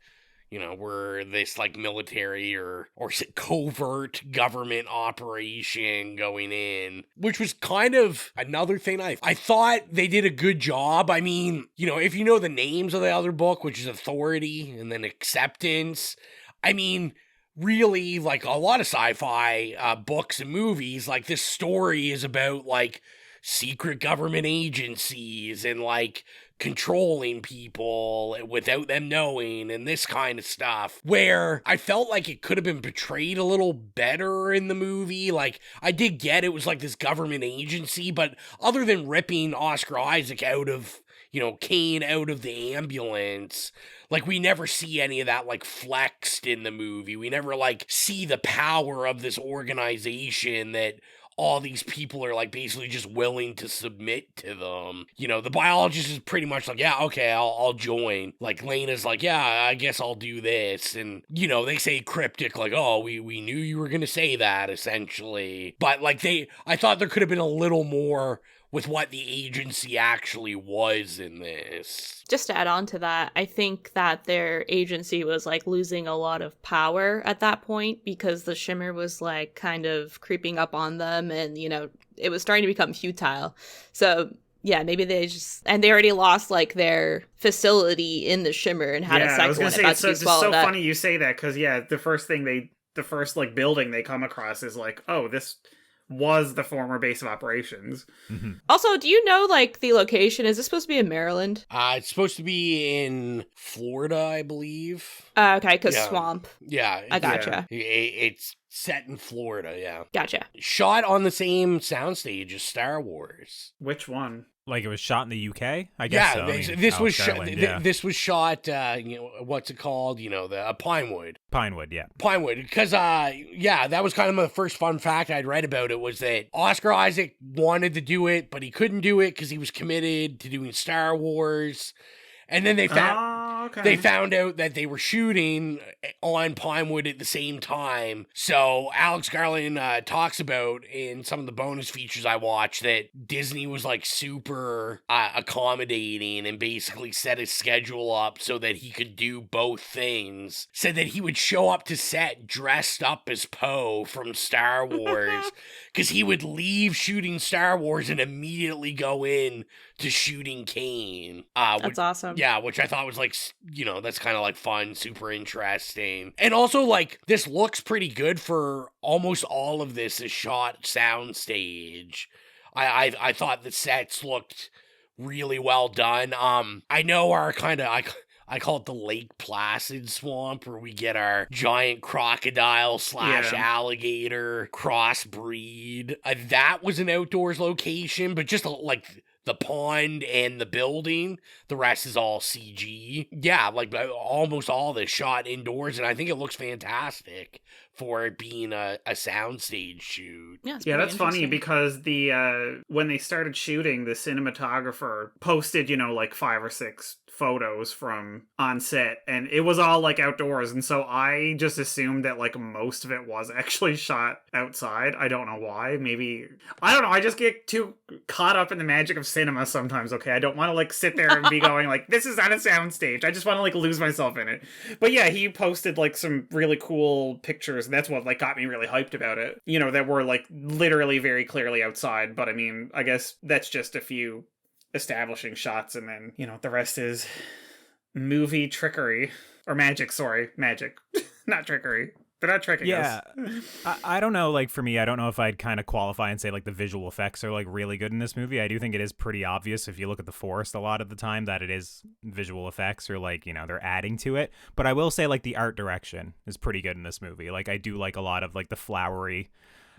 you know, we're this, like, military or covert government operation going in, which was kind of another thing I thought they did a good job. I mean, you know, if you know the names of the other book, which is Authority and then Acceptance, I mean, really, like, a lot of sci-fi books and movies, like, this story is about, like, secret government agencies and, like, controlling people without them knowing and this kind of stuff, where I felt like it could have been portrayed a little better in the movie. Like, I did get it was like this government agency, but other than ripping Oscar Isaac out of, you know, Kane out of the ambulance, like, we never see any of that, like, flexed in the movie. We never, like, see the power of this organization that all these people are, like, basically just willing to submit to them. You know, the biologist is pretty much like, yeah, okay, I'll join. Like, Lena's like, yeah, I guess I'll do this. And, you know, they say cryptic, like, oh, we knew you were gonna say that, essentially. But, like, I thought there could have been a little more with what the agency actually was in this. Just to add on to that, I think that their agency was, like, losing a lot of power at that point because the Shimmer was, like, kind of creeping up on them and, you know, it was starting to become futile. So, yeah, maybe they already lost, like, their facility in the Shimmer and had a second I was gonna one say, it's so funny you say that because, yeah, the first like building they come across is like, oh, this was the former base of operations. Mm-hmm. Also, do you know, like, the location? Is this supposed to be in Maryland? It's supposed to be in Florida, I believe. Okay, because swamp. Yeah. I gotcha. It's set in Florida, yeah. Gotcha. Shot on the same soundstage as Star Wars. Which one? Like, it was shot in the UK? I guess so. I mean, this was shot, you know, what's it called? You know, the Pinewood. Pinewood, yeah. Pinewood, because, that was kind of my first fun fact I'd read about it, was that Oscar Isaac wanted to do it, but he couldn't do it because he was committed to doing Star Wars. And then they found out that they were shooting on Pinewood at the same time. So Alex Garland talks about in some of the bonus features I watched that Disney was, like, super accommodating and basically set his schedule up so that he could do both things. Said that he would show up to set dressed up as Poe from Star Wars because he would leave shooting Star Wars and immediately go in to shooting Kane. That's awesome. Yeah, which I thought was, like, you know, that's kind of, like, fun, super interesting. And also, like, this looks pretty good for almost all of this is shot soundstage. I thought the sets looked really well done. I know our kind of... I call it the Lake Placid swamp, where we get our giant crocodile / alligator crossbreed. That was an outdoors location, but just, like, the pond and the building, the rest is all CG. Yeah, like, almost all this shot indoors, and I think it looks fantastic for it being a soundstage shoot. Yeah, that's funny because when they started shooting, the cinematographer posted, you know, like 5 or 6 photos from on set, and it was all, like, outdoors, and so I just assumed that, like, most of it was actually shot outside. I don't know why. Maybe, I don't know, I just get too caught up in the magic of cinema sometimes, okay? I don't want to, like, sit there and be going, like, this is not a soundstage. I just want to, like, lose myself in it. But yeah, he posted, like, some really cool pictures, and that's what, like, got me really hyped about it. You know, that were, like, literally very clearly outside, but I mean, I guess that's just a few establishing shots, and then, you know, the rest is movie trickery or magic. Sorry, magic. Not trickery. They're not tricking us. I don't know, like, for me, I don't know if I'd kind of qualify and say, like, the visual effects are, like, really good in this movie. I do think it is pretty obvious if you look at the forest a lot of the time that it is visual effects or, like, you know, they're adding to it. But I will say, like, the art direction is pretty good in this movie. Like, I do like a lot of, like, the flowery...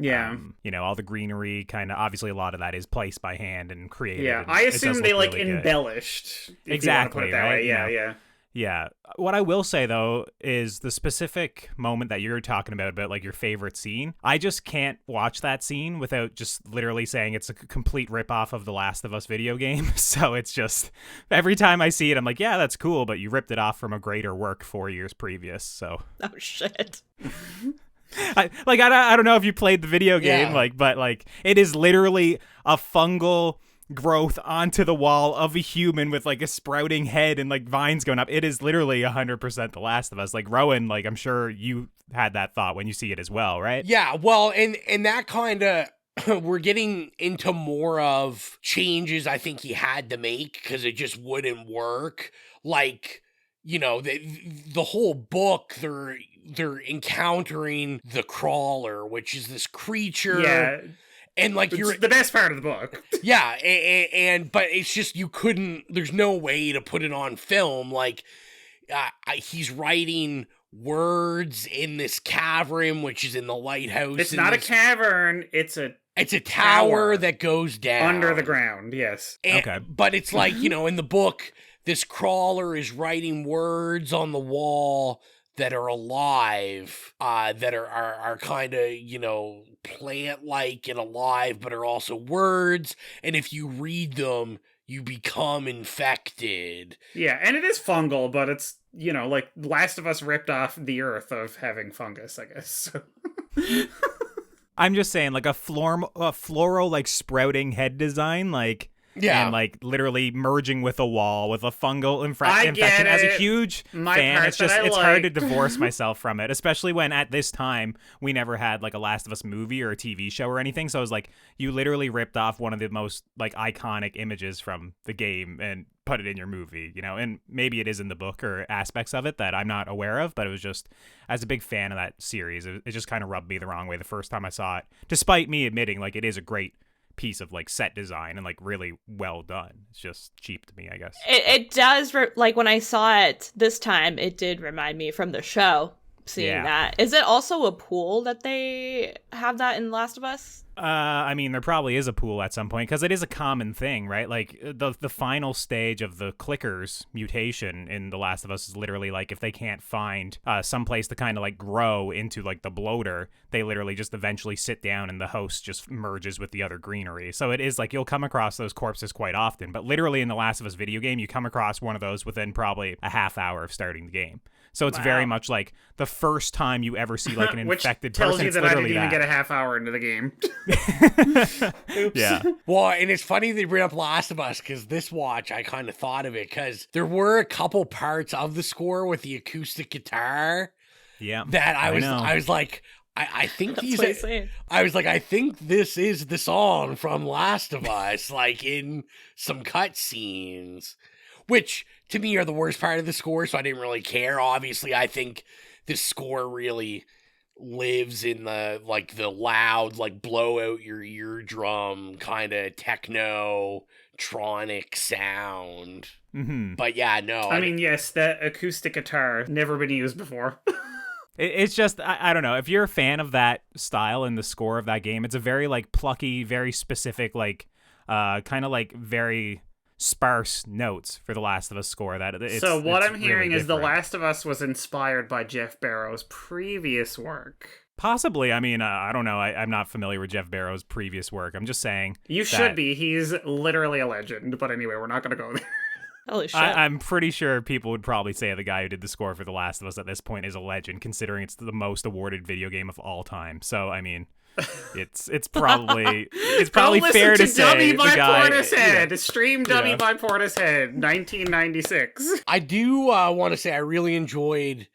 Yeah. You know, all the greenery, kind of, obviously a lot of that is placed by hand and created. Yeah, and I assume they, like, really embellished. Exactly, put it that right? way. Yeah. Yeah. What I will say, though, is the specific moment that you're talking about, like, your favorite scene. I just can't watch that scene without just literally saying it's a complete ripoff of the Last of Us video game. So it's just, every time I see it, I'm like, yeah, that's cool, but you ripped it off from a greater work 4 years previous, so. Oh, shit. I don't know if you played the video game, but it is literally a fungal growth onto the wall of a human with like a sprouting head and like vines going up. It is literally 100% The Last of Us. Like, Rowan, like, I'm sure you had that thought when you see it as well, right? Yeah, well, and that kind of we're getting into more of changes I think he had to make because it just wouldn't work. Like, you know, the whole book, they're encountering the Crawler, which is this creature. Yeah. And like, it's the best part of the book. Yeah, and but it's just there's no way to put it on film. Like, he's writing words in this cavern, which is in the lighthouse. It's not a cavern. It's a tower that goes down under the ground. Yes. Okay. But it's like, you know, in the book, this Crawler is writing words on the wall that are alive, that are kind of, you know, plant-like and alive, but are also words. And if you read them, you become infected. Yeah, and it is fungal, but it's, you know, like Last of Us ripped off the earth of having fungus, I guess. I'm just saying, like, a floral, like, sprouting head design, like... Yeah. And, like, literally merging with a wall with a fungal infection. As a huge fan, it's hard to divorce myself from it, especially when at this time we never had, like, a Last of Us movie or a TV show or anything. So I was like, you literally ripped off one of the most, like, iconic images from the game and put it in your movie, you know? And maybe it is in the book or aspects of it that I'm not aware of, but it was just, as a big fan of that series, it just kind of rubbed me the wrong way the first time I saw it, despite me admitting, like, it is a great piece of like set design and like really well done. It's just cheap to me, I guess. It does like when I saw it this time, it did remind me from the show seeing that. Is it also a pool that they have that in Last of Us? I mean, there probably is a pool at some point because it is a common thing, right? Like the final stage of the clickers mutation in The Last of Us is literally like if they can't find some place to kind of like grow into like the bloater, they literally just eventually sit down and the host just merges with the other greenery. So it is like you'll come across those corpses quite often, but literally in The Last of Us video game, you come across one of those within probably a half hour of starting the game. So it's very much like the first time you ever see like an infected person. Which tells you that I didn't even get a half hour into the game. Oops. Yeah. Well, and it's funny they bring up Last of Us because this watch, I kind of thought of it because there were a couple parts of the score with the acoustic guitar. Yeah. That I was like, I think I think this is the song from Last of Us, like in some cutscenes, which to me are the worst part of the score, so I didn't really care. Obviously, I think the score really lives in the loud, like blow out your eardrum kind of techno-tronic sound. Mm-hmm. But yeah, no. I mean, yes, that acoustic guitar never been used before. It's just, I don't know, if you're a fan of that style and the score of that game, it's a very like plucky, very specific, like kind of like very sparse notes for the Last of Us score. So what I'm hearing really is The Last of Us was inspired by Jeff Barrow's previous work. Possibly. I mean, I don't know. I'm not familiar with Jeff Barrow's previous work. I'm just saying. You should be. He's literally a legend. But anyway, we're not going to go there. Holy shit. I'm pretty sure people would probably say the guy who did the score for The Last of Us at this point is a legend, considering it's the most awarded video game of all time. So, I mean, it's probably fair to say Dummy by the guy, Portishead. Stream Dummy by Portishead, 1996. I do want to say I really enjoyed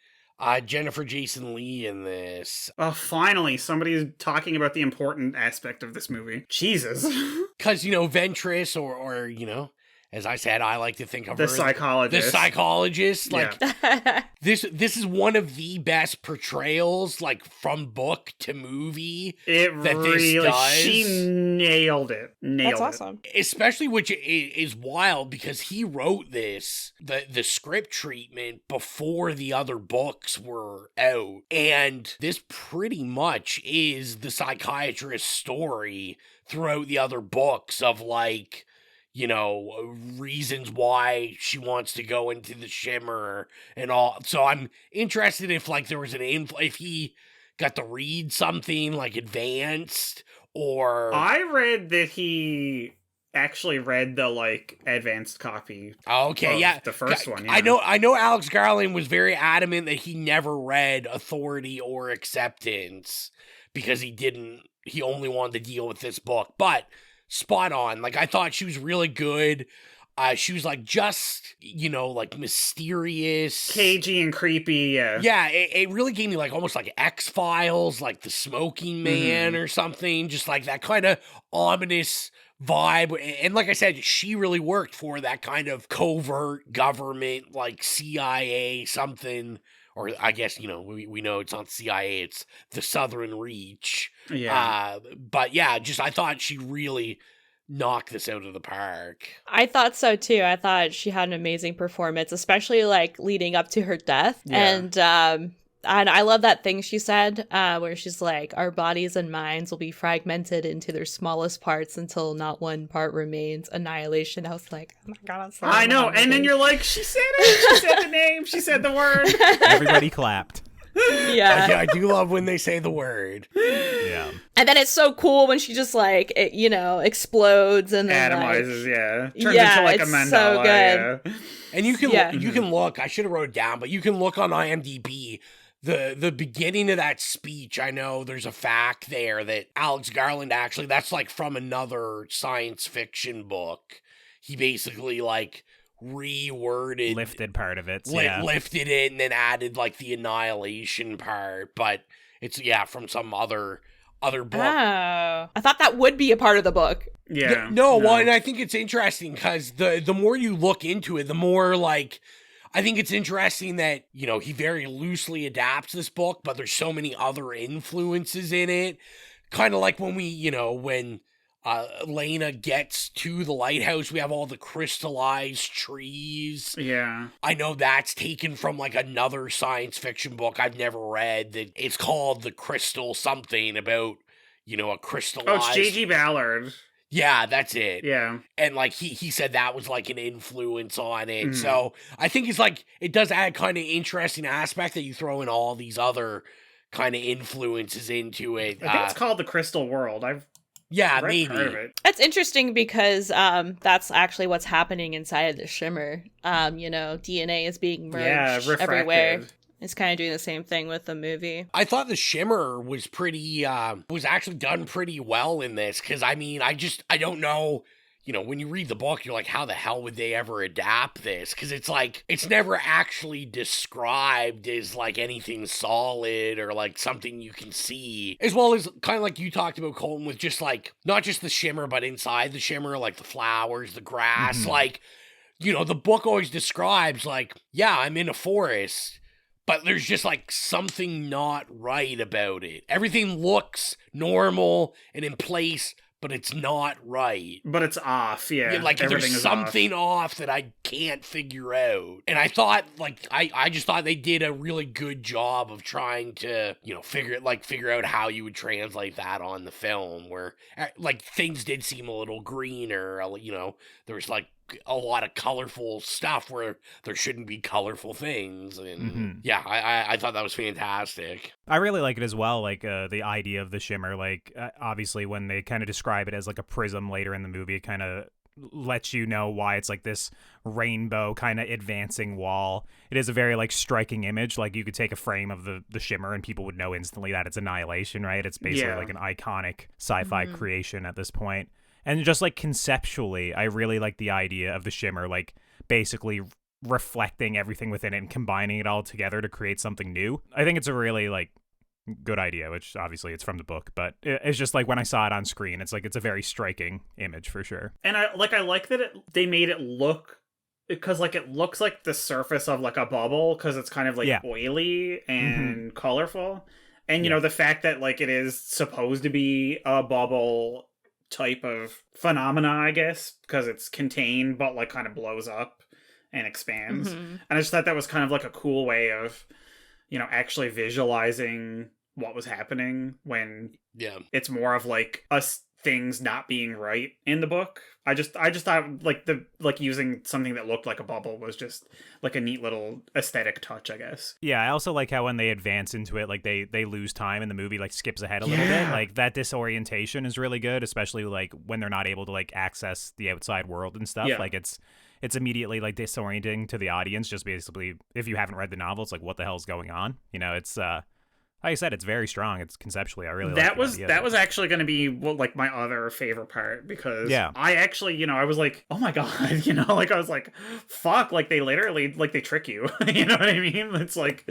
Jennifer Jason Leigh in this. Oh, finally, somebody's talking about the important aspect of this movie. Jesus. Because, you know, Ventress or you know, as I said, I like to think of the her psychologist. The psychologist. Like, Yeah. this is one of the best portrayals, like, from book to movie. It that really, this does. she nailed it. That's awesome. Especially, which is wild, because he wrote this, the script treatment, before the other books were out. And this pretty much is the psychiatrist's story throughout the other books of, like, you know, reasons why she wants to go into the Shimmer and all. So I'm interested if, like, there was if he got to read something, like, advanced, or... I read that he actually read the, like, advanced copy. Okay, yeah. The first one, yeah. I know Alex Garland was very adamant that he never read Authority or Acceptance because he only wanted to deal with this book. But spot on. Like, I thought she was really good. She was, like, just, you know, like, mysterious. Cagey and creepy, yeah. Yeah, it really gave me, like, almost like X-Files, like The Smoking Man or something. Just, like, that kind of ominous vibe. And like I said, she really worked for that kind of covert government, like, CIA something. Or I guess, you know, we know it's not CIA, it's the Southern Reach. Yeah. But yeah, I thought she really knocked this out of the park. I thought so too. I thought she had an amazing performance, especially like leading up to her death. Yeah. And I love that thing she said, where she's like, our bodies and minds will be fragmented into their smallest parts until not one part remains. Annihilation. I was like, oh my God, I know. And then you're like, she said it. She said the name. She said the word. Everybody clapped. Yeah. I do love when they say the word. Yeah. And then it's so cool when she just like, explodes and then atomizes, like, turns into like a mandala. So good. Yeah. And you can look, I should have wrote it down, but you can look on IMDb. The beginning of that speech, I know there's a fact there that Alex Garland actually, that's like from another science fiction book. He basically like reworded. Lifted part of it. Lifted it and then added like the annihilation part. But it's, from some other book. Oh. I thought that would be a part of the book. Yeah. No, well, and I think it's interesting because the more you look into it, the more like... I think it's interesting that, you know, he very loosely adapts this book, but there's so many other influences in it. Kind of like when when Lena gets to the lighthouse, we have all the crystallized trees. Yeah. I know that's taken from like another science fiction book I've never read. That it's called The Crystal something about, a crystallized... Oh, it's J.G. Ballard. Yeah, that's it. Yeah. And like he said that was like an influence on it. So I think it's like it does add kind of interesting aspect that you throw in all these other kind of influences into it. I think it's called The Crystal World. I've read maybe. part of it. That's interesting because that's actually what's happening inside of the Shimmer. DNA is being merged everywhere. It's kind of doing the same thing with the movie. I thought the Shimmer was was actually done pretty well in this, because, I mean, I don't know, when you read the book, you're like, how the hell would they ever adapt this? Because it's like, it's never actually described as, like, anything solid or, like, something you can see. As well as, kind of like you talked about, Colton, with just, like, not just the Shimmer, but inside the Shimmer, like, the flowers, the grass, like, the book always describes, like, yeah, I'm in a forest, but there's just, like, something not right about it. Everything looks normal and in place, but it's not right. But it's off, yeah. Like, there's something off that I can't figure out. And I thought, like, I just thought they did a really good job of trying to, figure out how you would translate that on the film, where, like, things did seem a little greener, there was, like, a lot of colorful stuff where there shouldn't be colorful things, and I thought that was fantastic. I really like it as well, like the idea of the Shimmer, like obviously when they kind of describe it as like a prism later in the movie, it kind of lets you know why it's like this rainbow kind of advancing wall. It is a very like striking image. Like you could take a frame of the Shimmer and people would know instantly that it's Annihilation, right? It's basically like an iconic sci-fi creation at this point. And just, like, conceptually, I really like the idea of the Shimmer, like, basically reflecting everything within it and combining it all together to create something new. I think it's a really, like, good idea, which obviously it's from the book, but it's just like when I saw it on screen, it's like it's a very striking image for sure. And I like that they made it look, because like it looks like the surface of like a bubble, because it's kind of like oily and colorful. And you know, the fact that like it is supposed to be a bubble type of phenomena, I guess, because it's contained but like kind of blows up and expands. And I just thought that was kind of like a cool way of, you know, actually visualizing what was happening when it's more of like us things not being right in the book. I just thought like using something that looked like a bubble was just like a neat little aesthetic touch, I guess. Yeah, I also like how when they advance into it, like they lose time and the movie like skips ahead a little bit. Like that disorientation is really good, especially like when they're not able to like access the outside world and stuff. Like it's immediately like disorienting to the audience. Just basically, if you haven't read the novel, it's like, what the hell's going on? You know, it's like I said, it's very strong. It's conceptually, I really like that was actually going to be like my other favorite part, because I actually, you know, I was like, oh my god, you know, like I was like, fuck, like they literally like they trick you. You know what I mean? It's like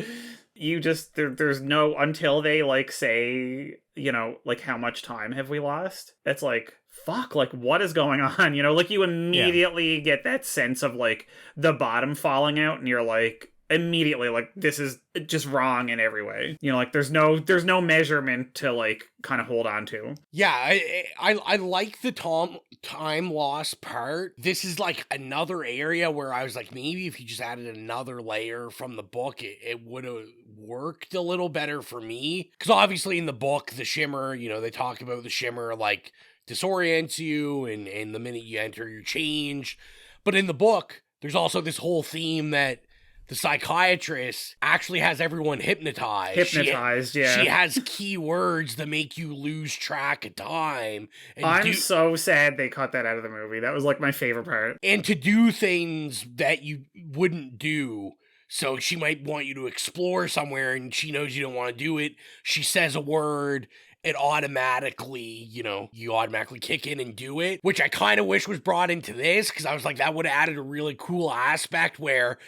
you just there's no, until they like say, you know, like how much time have we lost? It's like, fuck, like what is going on? You know, like you immediately get that sense of like the bottom falling out, and you're like, immediately like, this is just wrong in every way. You know, like there's no measurement to like kind of hold on to. Yeah, I like the time loss part. This is like another area where I was like, maybe if you just added another layer from the book, it would have worked a little better for me. Because obviously in the book, the shimmer, you know, they talk about the shimmer like disorients you, and the minute you enter, you're changed. But in the book, there's also this whole theme that the psychiatrist actually has everyone hypnotized. She has key words that make you lose track of time. And I'm so sad they cut that out of the movie. That was like my favorite part. And to do things that you wouldn't do. So she might want you to explore somewhere, and she knows you don't want to do it. She says a word, it automatically, you know, you automatically kick in and do it, which I kind of wish was brought into this, because I was like, that would have added a really cool aspect where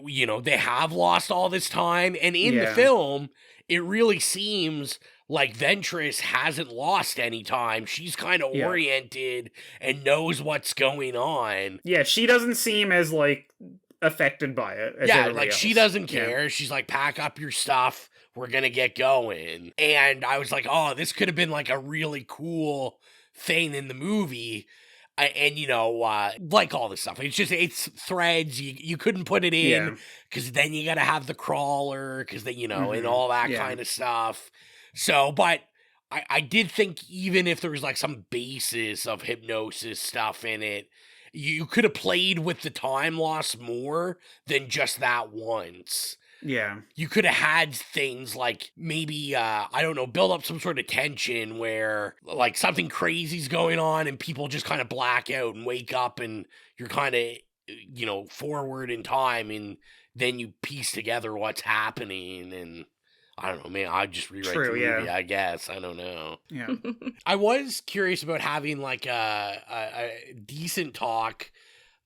you know, they have lost all this time, and in the film, it really seems like Ventress hasn't lost any time. She's kind of oriented and knows what's going on. Yeah, she doesn't seem as, like, affected by it as everybody else. She doesn't care. She's like, pack up your stuff, we're gonna get going. And I was like, oh, this could have been, like, a really cool thing in the movie. And, you know, like all this stuff, it's threads. You couldn't put it in because then you got to have the crawler, because then, you know, and all that kind of stuff. So, but I did think even if there was like some basis of hypnosis stuff in it, you could have played with the time loss more than just that once. Yeah. You could have had things like maybe, I don't know, build up some sort of tension where like something crazy's going on and people just kind of black out and wake up, and you're kind of, you know, forward in time, and then you piece together what's happening. And I don't know, man, I'd just rewrite the movie, I guess. I don't know. Yeah. I was curious about having like a decent talk.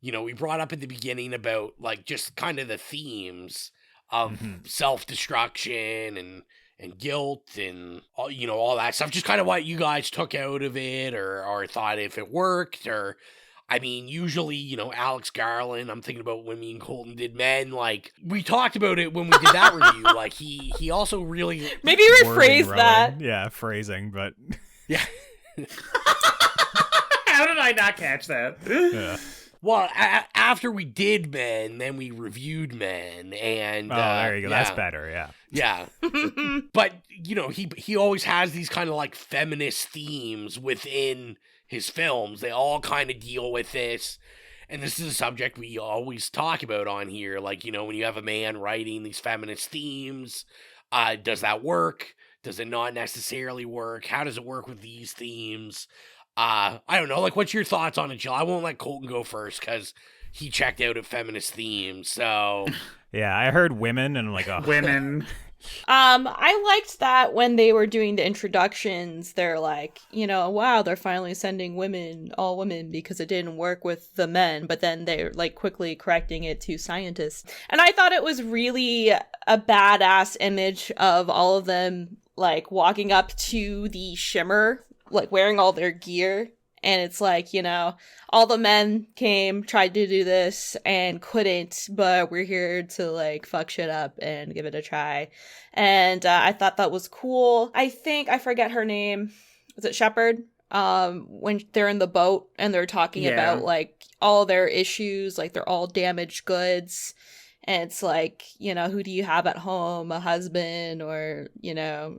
You know, we brought up at the beginning about like just kind of the themes of self-destruction and guilt and all, you know, all that stuff. Just kind of what you guys took out of it, or thought if it worked. Or I mean, usually, you know, Alex Garland, I'm thinking about when me and Colton did Men, like we talked about it when we did that review. Like he also really maybe rephrase that. Yeah, phrasing, but yeah. How did I not catch that? Yeah. Well, after we did Men, then we reviewed Men, and there you go. That's better. Yeah. But you know, he always has these kind of like feminist themes within his films. They all kind of deal with this, and this is a subject we always talk about on here. Like, you know, when you have a man writing these feminist themes, does that work? Does it not necessarily work? How does it work with these themes? I don't know, like, what's your thoughts on it, Jill? I won't let Colton go first, because he checked out at feminist themes, so... Yeah, I heard women, and I'm like, oh. Women. I liked that when they were doing the introductions, they're like, you know, wow, they're finally sending all women, because it didn't work with the men, but then they're, like, quickly correcting it to scientists. And I thought it was really a badass image of all of them, like walking up to the Shimmer, like wearing all their gear. And it's like, you know, all the men came, tried to do this and couldn't, but we're here to like fuck shit up and give it a try. And I thought that was cool. I forget her name. Is it Shepard? When they're in the boat and they're talking about like all their issues, like they're all damaged goods. And it's like, you know, who do you have at home? A husband or, you know,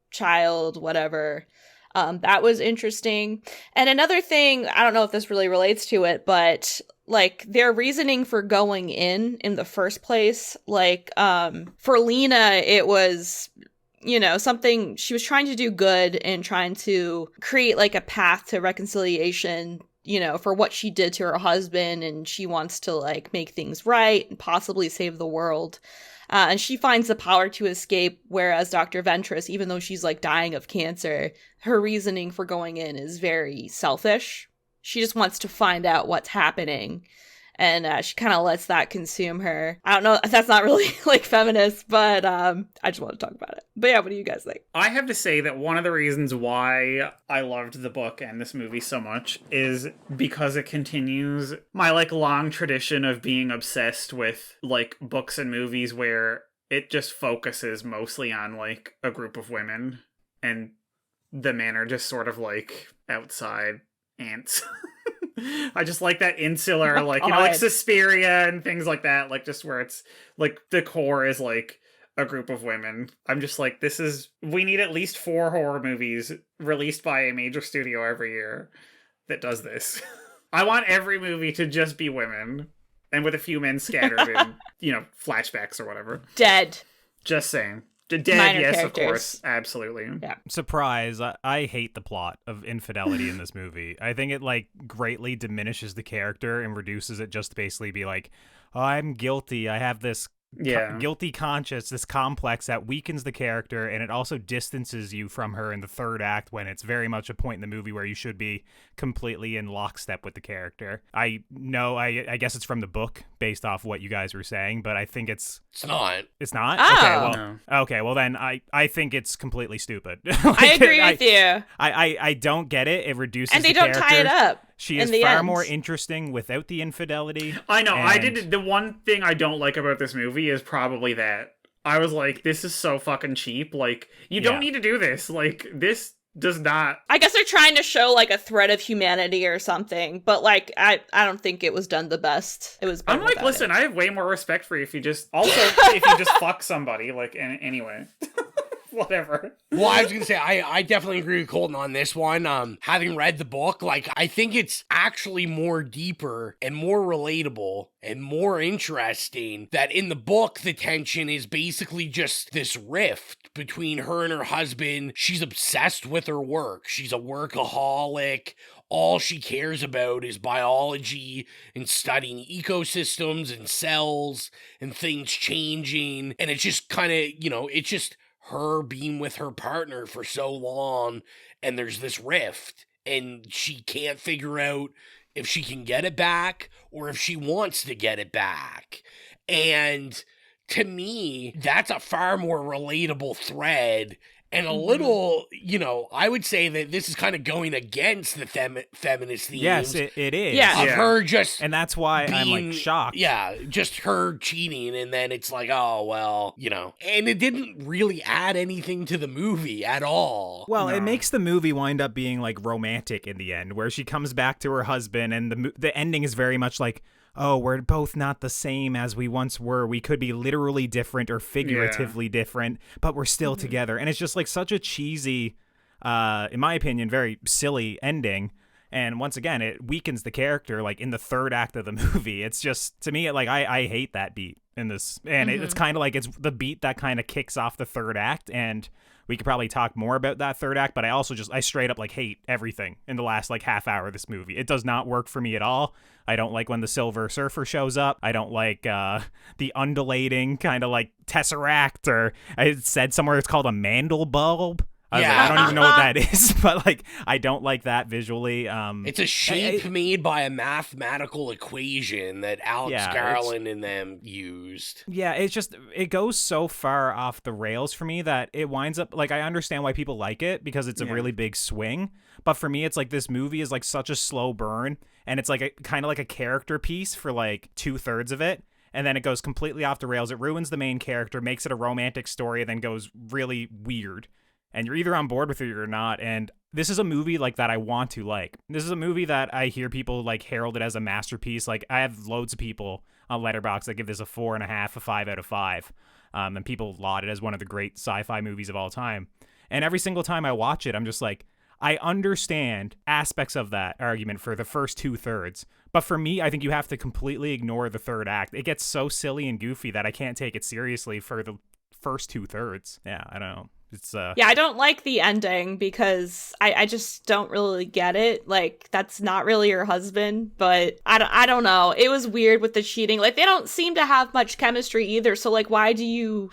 child, whatever. That was interesting. And another thing, I don't know if this really relates to it, but like their reasoning for going in the first place, like for Lena, it was, you know, something she was trying to do good and trying to create like a path to reconciliation, you know, for what she did to her husband, and she wants to like make things right and possibly save the world. And she finds the power to escape, whereas Dr. Ventress, even though she's like dying of cancer, her reasoning for going in is very selfish. She just wants to find out what's happening. And she kind of lets that consume her. I don't know, that's not really like feminist, but I just want to talk about it. But yeah, what do you guys think? I have to say that one of the reasons why I loved the book and this movie so much is because it continues my like long tradition of being obsessed with like books and movies where it just focuses mostly on like a group of women and the men are just sort of like outside ants. I just like that insular, like, you know, like Suspiria and things like that, like just where it's like the core is like a group of women. I'm just like, we need at least 4 horror movies released by a major studio every year that does this. I want every movie to just be women and with a few men scattered in, you know, flashbacks or whatever. Dead. Just saying. Dead, minor yes, characters. Of course. Absolutely. Yeah. Surprise, I hate the plot of infidelity in this movie. I think it, like, greatly diminishes the character and reduces it just to basically be like, oh, I'm guilty. I have this guilty conscience, this complex that weakens the character, and it also distances you from her in the third act when it's very much a point in the movie where you should be completely in lockstep with the character. I know, I guess it's from the book based off what you guys were saying, but I think it's not. It's not? Oh. Okay, well then I think it's completely stupid. Like, I agree with you. I don't get it. It reduces and they the don't character. tie it up. She is far more interesting without the infidelity. I know. The one thing I don't like about this movie is probably that. I was like, this is so fucking cheap. Like, you don't need to do this. Like, this does not. I guess they're trying to show like a thread of humanity or something, but like I don't think it was done the best. It was. I'm like, listen, I have way more respect for you if you just if you just fuck somebody. Like, anyway. Whatever. Well, I was gonna say, I definitely agree with Colton on this one. Having read the book, like, I think it's actually more deeper and more relatable and more interesting that in the book, the tension is basically just this rift between her and her husband. She's obsessed with her work. She's a workaholic. All she cares about is biology and studying ecosystems and cells and things changing. And it's just kind of, you know, it's just her being with her partner for so long, and there's this rift, and she can't figure out if she can get it back or if she wants to get it back. And to me, that's a far more relatable thread. And a little, you know, I would say that this is kind of going against the feminist themes. Yes, it is. Yeah. Of her just and that's why I'm, like, shocked. Yeah, just her cheating, and then it's like, oh, well, you know. And it didn't really add anything to the movie at all. Well, it makes the movie wind up being, like, romantic in the end, where she comes back to her husband, and the ending is very much like, oh, we're both not the same as we once were. We could be literally different or figuratively different, but we're still together. And it's just like such a cheesy, in my opinion, very silly ending. And once again, it weakens the character like in the third act of the movie. It's just, to me, like I hate that beat in this. And it's kind of like it's the beat that kind of kicks off the third act. And we could probably talk more about that third act, but I straight up like hate everything in the last like half hour of this movie. It does not work for me at all. I don't like when the Silver Surfer shows up. I don't like the undulating kind of like tesseract, or I said somewhere it's called a mandel bulb. I don't even know what that is, but like I don't like that visually. It's a shape made by a mathematical equation that Alex Garland and them used. Yeah, it goes so far off the rails for me that it winds up like I understand why people like it because it's a really big swing, but for me it's like this movie is like such a slow burn, and it's like kind of like a character piece for like 2/3 of it. And then it goes completely off the rails. It ruins the main character, makes it a romantic story, and then goes really weird. And you're either on board with it or not. And this is a movie like that I want to like. This is a movie that I hear people like herald it as a masterpiece. Like I have loads of people on Letterboxd that give this a 4.5, a 5 out of 5. And people laud it as one of the great sci-fi movies of all time. And every single time I watch it, I'm just like, I understand aspects of that argument for the first 2/3. But for me, I think you have to completely ignore the third act. It gets so silly and goofy that I can't take it seriously for the first 2/3. Yeah, I don't know. It's Yeah, I don't like the ending because I just don't really get it. Like, that's not really her husband, but I don't know. It was weird with the cheating. Like, they don't seem to have much chemistry either, so like, why do you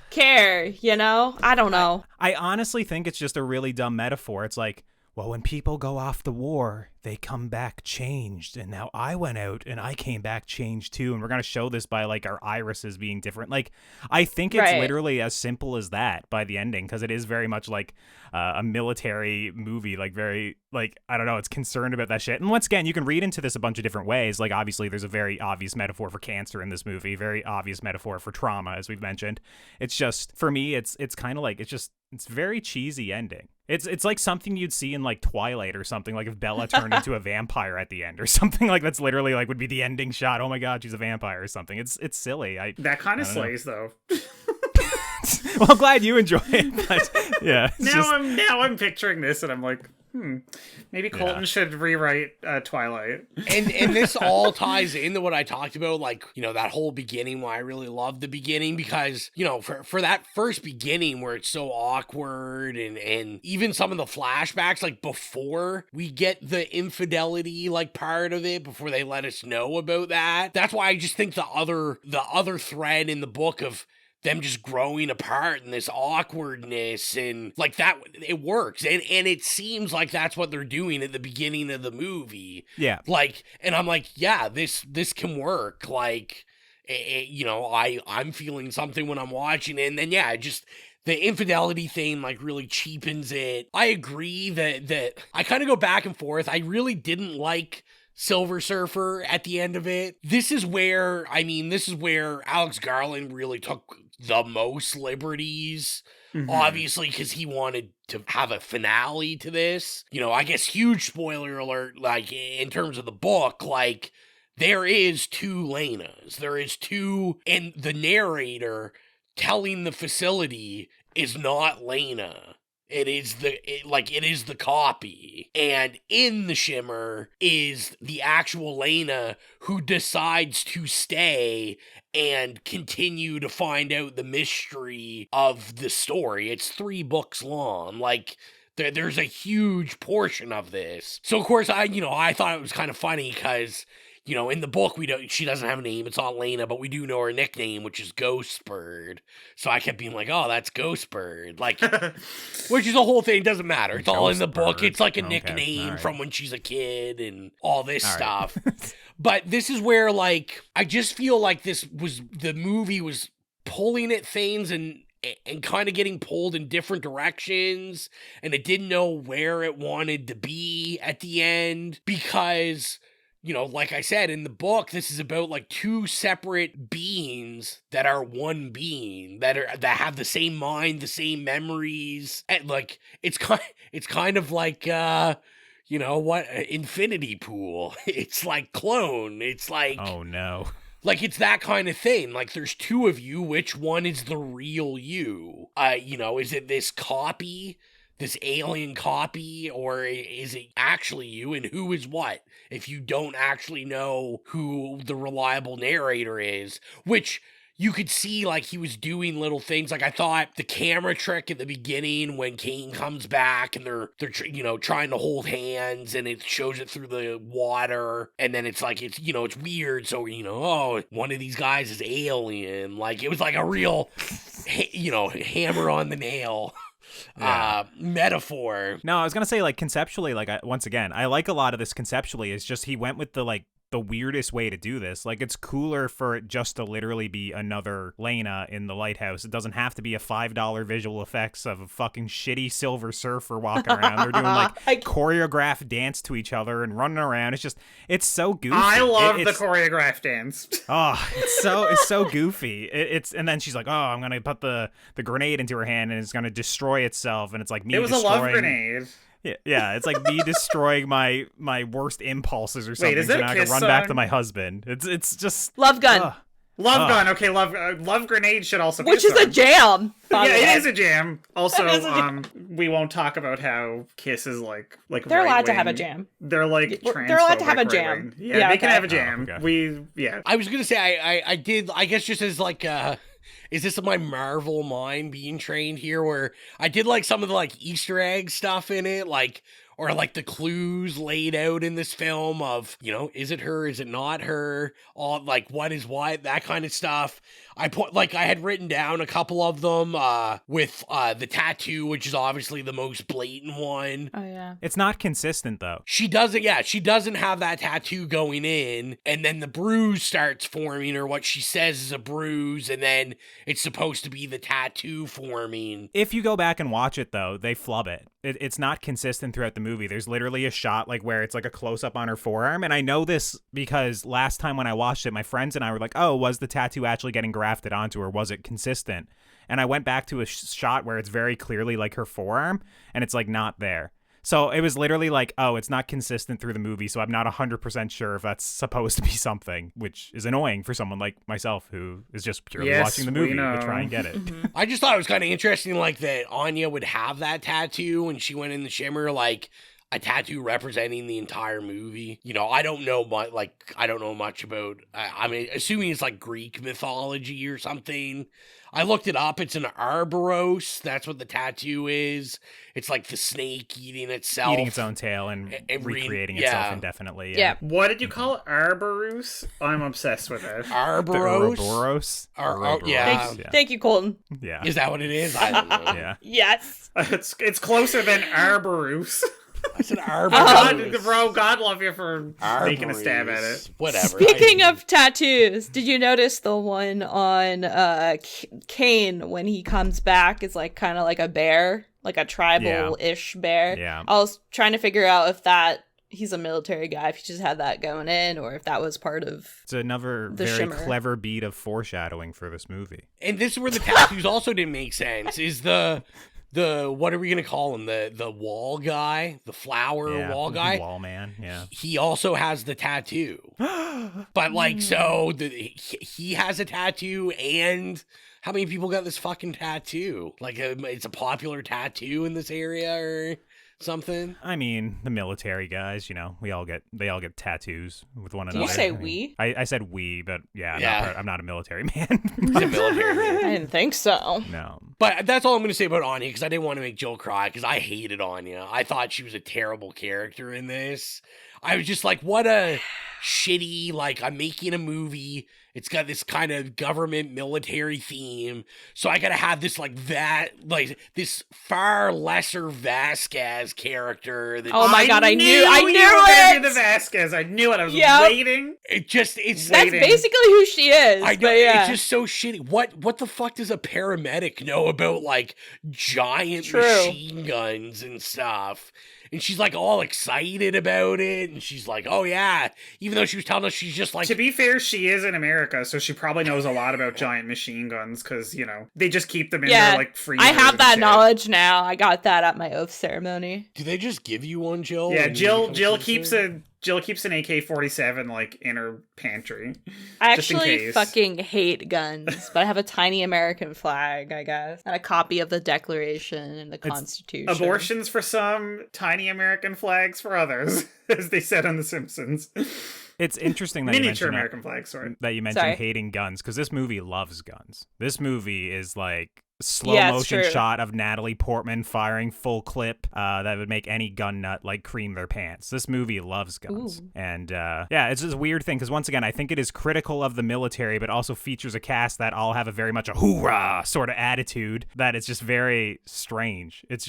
care, you know? I don't know. I honestly think it's just a really dumb metaphor. It's like, well, when people go off the war, they come back changed. And now I went out and I came back changed too. And we're going to show this by like our irises being different. Like, I think it's literally as simple as that by the ending, because it is very much like a military movie, like very, like, I don't know, it's concerned about that shit. And once again, you can read into this a bunch of different ways. Like, obviously, there's a very obvious metaphor for cancer in this movie, very obvious metaphor for trauma, as we've mentioned. It's just, for me, it's kind of like, it's very cheesy ending. It's like something you'd see in like Twilight or something, like if Bella turned into a vampire at the end or something, like that's literally like would be the ending shot. Oh my god, she's a vampire or something. It's silly. That kind of slays though. Well, I'm glad you enjoy it, but yeah. Now I'm picturing this and I'm like, maybe Colton should rewrite Twilight. And this all ties into what I talked about, like, you know, that whole beginning, why I really love the beginning, because, you know, for that first beginning where it's so awkward and even some of the flashbacks, like before we get the infidelity, like part of it, before they let us know about that. That's why I just think the other thread in the book of them just growing apart and this awkwardness and like that, it works. And it seems like that's what they're doing at the beginning of the movie. Yeah. Like, and I'm like, yeah, this can work. Like, you know, I'm feeling something when I'm watching it. And then, yeah, just the infidelity thing like really cheapens it. I agree that I kind of go back and forth. I really didn't like Silver Surfer at the end of it. This is where Alex Garland really took the most liberties, obviously, because he wanted to have a finale to this. You know, I guess huge spoiler alert, like in terms of the book, like there is 2 Lenas. There is 2, and the narrator telling the facility is not Lena. It is the copy. And in the Shimmer is the actual Lena who decides to stay and continue to find out the mystery of the story. It's 3 books long. Like, there's a huge portion of this. So, of course, I thought it was kind of funny because, you know, in the book, she doesn't have a name. It's not Lena, but we do know her nickname, which is Ghostbird. So I kept being like, oh, that's Ghostbird. Like, which is the whole thing. It doesn't matter. It's all in the book. It's like a nickname from when she's a kid and all this stuff. But this is where, like, I just feel like the movie was pulling at things and kind of getting pulled in different directions. And it didn't know where it wanted to be at the end because, you know, like I said, in the book, this is about like 2 separate beings that are one being that have the same mind, the same memories. And like, it's kind of like, you know what, Infinity Pool. It's like Clone. It's like, oh no. Like, it's that kind of thing. Like, there's 2 of you. Which one is the real you? You know, is it this copy? This alien copy, or is it actually you, and who is what, if you don't actually know who the reliable narrator is, which you could see, like, he was doing little things. Like, I thought the camera trick at the beginning when Kane comes back and they're you know, trying to hold hands and it shows it through the water, and then it's like, it's, you know, it's weird, so, you know, oh, one of these guys is alien. Like, it was like a real, you know, hammer on the nail. metaphor. No, I was gonna say, like, conceptually, like, once again, I like a lot of this conceptually. It's just he went with the weirdest way to do this. Like, it's cooler for it just to literally be another Lena in the lighthouse. It doesn't have to be a $5 visual effects of a fucking shitty Silver Surfer walking around. They're doing like choreographed dance to each other and running around. It's so goofy. I love the choreographed dance. Oh, it's so goofy. And then she's like, oh, I'm gonna put the grenade into her hand and it's gonna destroy itself. And it's like me. It was a love grenade. Yeah, it's like me destroying my worst impulses or something. Wait, is that so now I can run back to my husband. It's just Love Gun. Love Gun. Okay, love grenade should also be which is a jam. Yeah, it is a jam. Also, we won't talk about how Kiss is like they're allowed to have a jam. They're like they're allowed to have a jam. Yeah, they can have a jam. Oh, okay. I was gonna say I did. I guess just as like is this my Marvel mind being trained here, where I did like some of the like Easter egg stuff in it, like, or like the clues laid out in this film of, you know, is it her, is it not her, all like what is what, that kind of stuff. I had written down a couple of them with the tattoo, which is obviously the most blatant one. Oh yeah. It's not consistent though. She doesn't have that tattoo going in, and then the bruise starts forming, or what she says is a bruise, and then it's supposed to be the tattoo forming. If you go back and watch it though, they flub it. It's not consistent throughout the movie. There's literally a shot like where it's like a close up on her forearm, and I know this because last time when I watched it, my friends and I were like, oh, was the tattoo actually getting grafted onto her? Was it consistent? And I went back to a shot where it's very clearly like her forearm, and it's like not there. So it was literally like, oh, it's not consistent through the movie, so I'm not 100% sure if that's supposed to be something, which is annoying for someone like myself who is just purely watching the movie to try and get it. I just thought it was kind of interesting, like, that Anya would have that tattoo when she went in the Shimmer, like, a tattoo representing the entire movie. You know, I don't know much about, I mean, assuming it's like Greek mythology or something. I looked it up. It's an Arboros. That's what the tattoo is. It's like the snake eating itself. Eating its own tail and recreating itself indefinitely. Yeah. What did you call it? Arborus? I'm obsessed with it. Arboros? Yeah. Thank you, Colton. Yeah. Is that what it is? I don't know. Yeah. Yes. It's closer than Arborus. I said Arboros. God love you for taking a stab at it. Whatever. Speaking of tattoos, did you notice the one on Kane when he comes back is like kind of like a bear, like a tribal-ish bear? Yeah. I was trying to figure out if he's a military guy, if he just had that going in, or if that was part of It's another very Shimmer. clever beat of foreshadowing for this movie. And this is where the tattoos also didn't make sense, is the what are we gonna call him, the wall guy, the flower wall guy, wall man. Yeah, he also has the tattoo. But like, so he has a tattoo, and how many people got this fucking tattoo? Like, it's a popular tattoo in this area or something. I mean, the military guys, you know, they all get tattoos with one another. Did you say we? I said we, but yeah. I'm not a military man. He's a military man. I didn't think so. No. But that's all I'm going to say about Anya, because I didn't want to make Jill cry, because I hated Anya. I thought she was a terrible character in this. I was just like, what a shitty, like, I'm making a movie. It's got this kind of government military theme. So I got to have this, this far lesser Vasquez character. Oh my God, I knew you were it! gonna do the Vasquez. I knew it. I was waiting. That's basically who she is. I know, it's just so shitty. What the fuck does a paramedic know about, like, giant machine guns and stuff? And she's like all excited about it, and she's like, oh yeah, even though she was telling us she's just like... To be fair, she is in America, so she probably knows a lot about giant machine guns, because, you know, they just keep them in their, like, freezers. I have that knowledge now. I got that at my oath ceremony. Do they just give you one, Jill? Yeah, Jill keeps an AK-47, like, in her pantry. I actually fucking hate guns, but I have a tiny American flag, I guess, and a copy of the Declaration and the Constitution. Abortions for some, tiny American flags for others, as they said on The Simpsons. It's interesting that Miniature American flags, sorry. That you mentioned hating guns, because this movie loves guns. This movie is like slow motion shot of Natalie Portman firing full clip that would make any gun nut like cream their pants. This movie loves guns. Ooh. And it's just a weird thing because once again, I think it is critical of the military, but also features a cast that all have a very much a hoorah sort of attitude that is just very strange. It's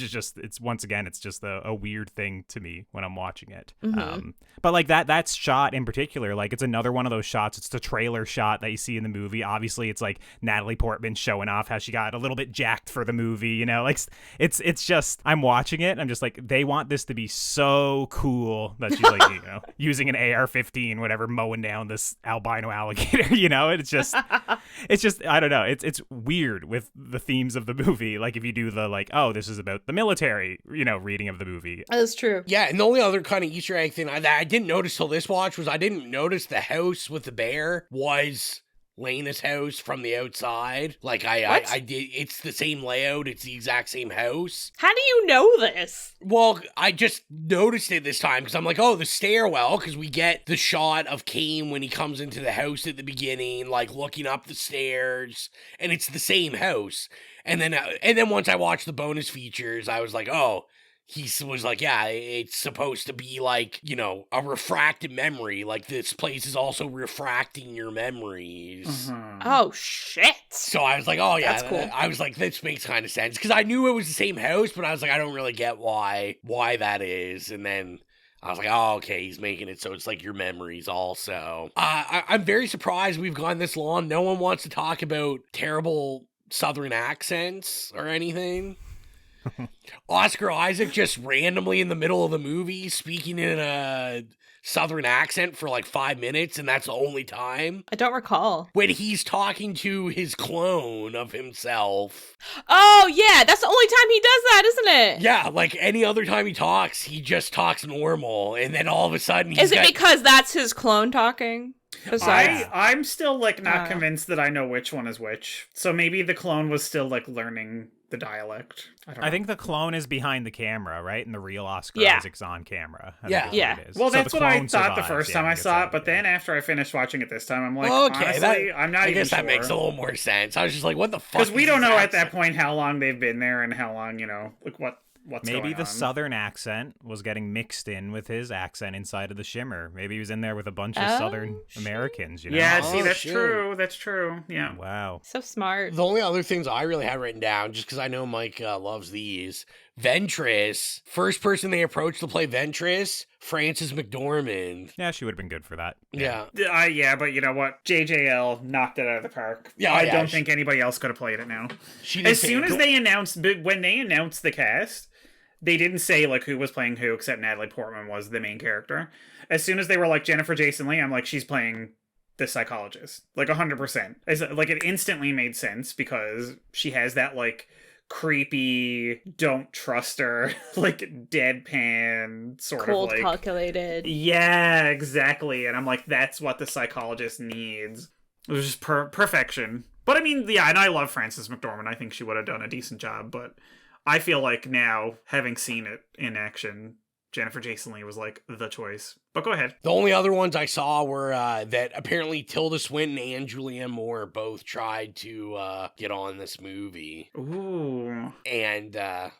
once again, it's just a weird thing to me when I'm watching it. Mm-hmm. But like that shot in particular, like it's another one of those shots. It's the trailer shot that you see in the movie. Obviously, it's like Natalie Portman showing off how she got a little bit jacked for the movie, you know, like it's just, I'm watching it, I'm just like, they want this to be so cool that she's like, you know, using an AR-15, whatever, mowing down this albino alligator, you know. It's just I don't know, it's weird with the themes of the movie. Like if you do the like, oh, this is about the military, you know, reading of the movie. That's true. Yeah, and the only other kind of Easter egg thing I didn't notice till this watch was I didn't notice the house with the bear was Lena's house from the outside. Like I did, it's the same layout, it's the exact same house. How do you know this? Well, I just noticed it this time because I'm like, oh, the stairwell, because we get the shot of Kane when he comes into the house at the beginning, like looking up the stairs, and it's the same house. And then once I watched the bonus features, I was like, oh, he was like, yeah, it's supposed to be like, you know, a refracted memory. Like this place is also refracting your memories. Mm-hmm. Oh, shit. So I was like, oh, yeah. That's cool. I was like, this makes kind of sense. Because I knew it was the same house, but I was like, I don't really get why that is. And then I was like, oh, okay, he's making it so it's like your memories also. I'm very surprised we've gone this long. No one wants to talk about terrible Southern accents or anything. Oscar Isaac just randomly in the middle of the movie speaking in a Southern accent for like 5 minutes, and that's the only time. I don't recall. When he's talking to his clone of himself. Oh, yeah, that's the only time he does that, isn't it? Yeah, like any other time he talks, he just talks normal, and then all of a sudden Is it because that's his clone talking? I'm still like not convinced that I know which one is which. So maybe the clone was still like learning the dialect. I think the clone is behind the camera, right? And the real Oscar Isaac's on camera. Yeah. It is. Well, that's what I thought the first time I saw it, but then after I finished watching it this time, I'm like, honestly, I'm not even sure. I guess that makes a little more sense. I was just like, what the fuck? Because we don't know at that point how long they've been there and how long, you know, like what's maybe the on. Southern accent was getting mixed in with his accent inside of the Shimmer. Maybe he was in there with a bunch of Southern Americans, you know? Yeah, see, that's true. That's true. Yeah. Wow. So smart. The only other things I really had written down, just because I know Mike loves these, Ventress, first person they approached to play Ventress, Frances McDormand. Yeah, she would have been good for that. Yeah. Yeah, but you know what? JJL knocked it out of the park. Yeah, I don't think anybody else could have played it now. When they announced the cast, they didn't say like who was playing who, except Natalie Portman was the main character. As soon as they were like Jennifer Jason Leigh, I'm like, she's playing the psychologist. Like 100%. Like it instantly made sense because she has that like creepy, don't trust her, like deadpan sort cold, of like calculated. Yeah, exactly. And I'm like, that's what the psychologist needs. It was just perfection. But I mean, yeah, and I love Frances McDormand. I think she would have done a decent job, but I feel like now, having seen it in action, Jennifer Jason Leigh was like the choice. But go ahead. The only other ones I saw were that apparently Tilda Swinton and Julianne Moore both tried to get on this movie. Ooh. And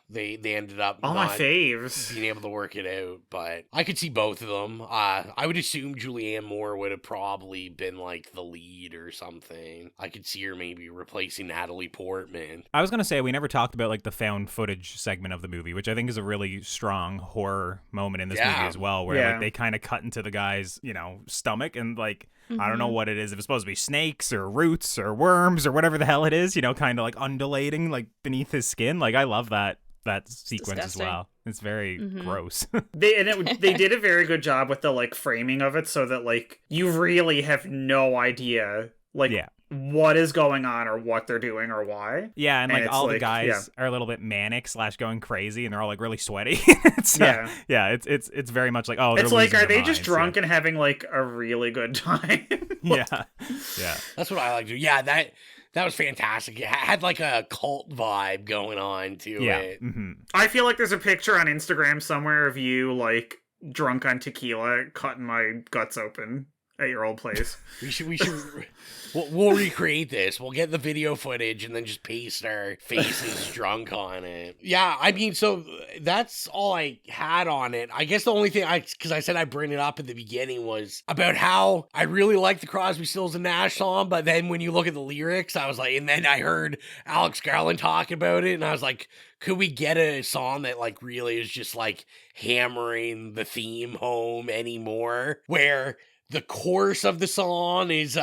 they ended up all my faves being able to work it out. But I could see both of them. I would assume Julianne Moore would have probably been like the lead or something. I could see her maybe replacing Natalie Portman. I was going to say, we never talked about like the found footage segment of the movie, which I think is a really strong horror moment in this movie as well, where like they kind of cut into the guy's, you know, stomach and like, I don't know what it is. If it's supposed to be snakes or roots or worms or whatever the hell it is, you know, kind of like undulating like beneath his skin. Like I love that sequence as well. It's very gross. They did a very good job with the like framing of it so that like you really have no idea like what is going on or what they're doing or why. Yeah, and like all the guys are a little bit manic / going crazy and they're all like really sweaty. It's very much like, oh, it's like, are they just drunk and having like a really good time? Yeah. That's what I like to do. Yeah, that was fantastic. It had like a cult vibe going on to it. Mm-hmm. I feel like there's a picture on Instagram somewhere of you like drunk on tequila cutting my guts open. at your old place. We should we'll recreate this. We'll get the video footage and then just paste our faces drunk on it. Yeah, I mean, so that's all I had on it. I guess the only thing because I said I bring it up at the beginning was about how I really like the Crosby, Stills and Nash song, but then when you look at the lyrics, I was like, and then I heard Alex Garland talk about it, and I was like, could we get a song that like really is just like hammering the theme home anymore, where the chorus of the song is,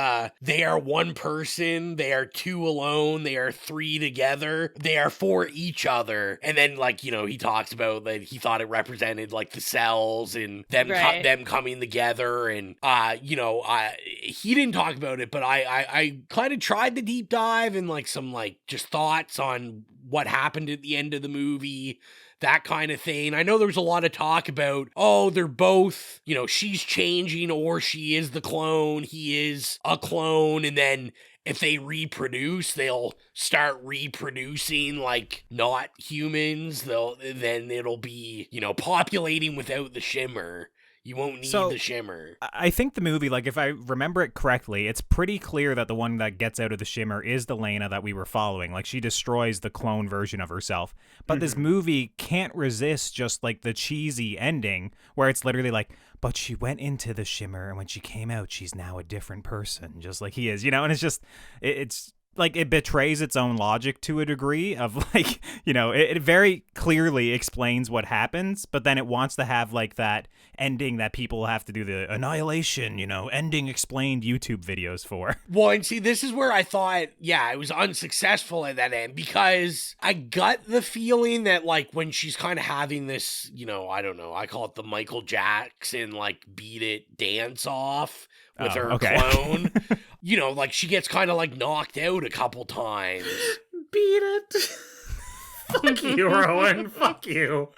they are one person, they are two alone, they are three together, they are for each other. And then, like, you know, he talks about that he thought it represented, like, the cells and them them coming together. And, you know, he didn't talk about it, but I kind of tried to deep dive and, like, some, like, just thoughts on what happened at the end of the movie, that kind of thing. I know there was a lot of talk about, oh, they're both, you know, she's changing or she is the clone, he is a clone, and then if they reproduce, they'll start reproducing like not humans. Then it'll be, you know, populating without the shimmer. You won't need the shimmer. I think the movie, like, if I remember it correctly, it's pretty clear that the one that gets out of the shimmer is the Lena that we were following. Like, she destroys the clone version of herself. But this movie can't resist just, like, the cheesy ending where it's literally like, but she went into the shimmer, and when she came out, she's now a different person, just like he is, you know? And it's just, it's like, it betrays its own logic to a degree of, like, you know, it very clearly explains what happens, but then it wants to have, like, that ending that people have to do the Annihilation, you know, ending explained YouTube videos for. Well, and see, this is where I thought, yeah, it was unsuccessful at that end, because I got the feeling that, like, when she's kind of having this, you know, I don't know, I call it the Michael Jackson, like, beat it dance off with her clone. You know, like, she gets kind of, like, knocked out a couple times. Beat it. Fuck you, Rowan. Fuck you.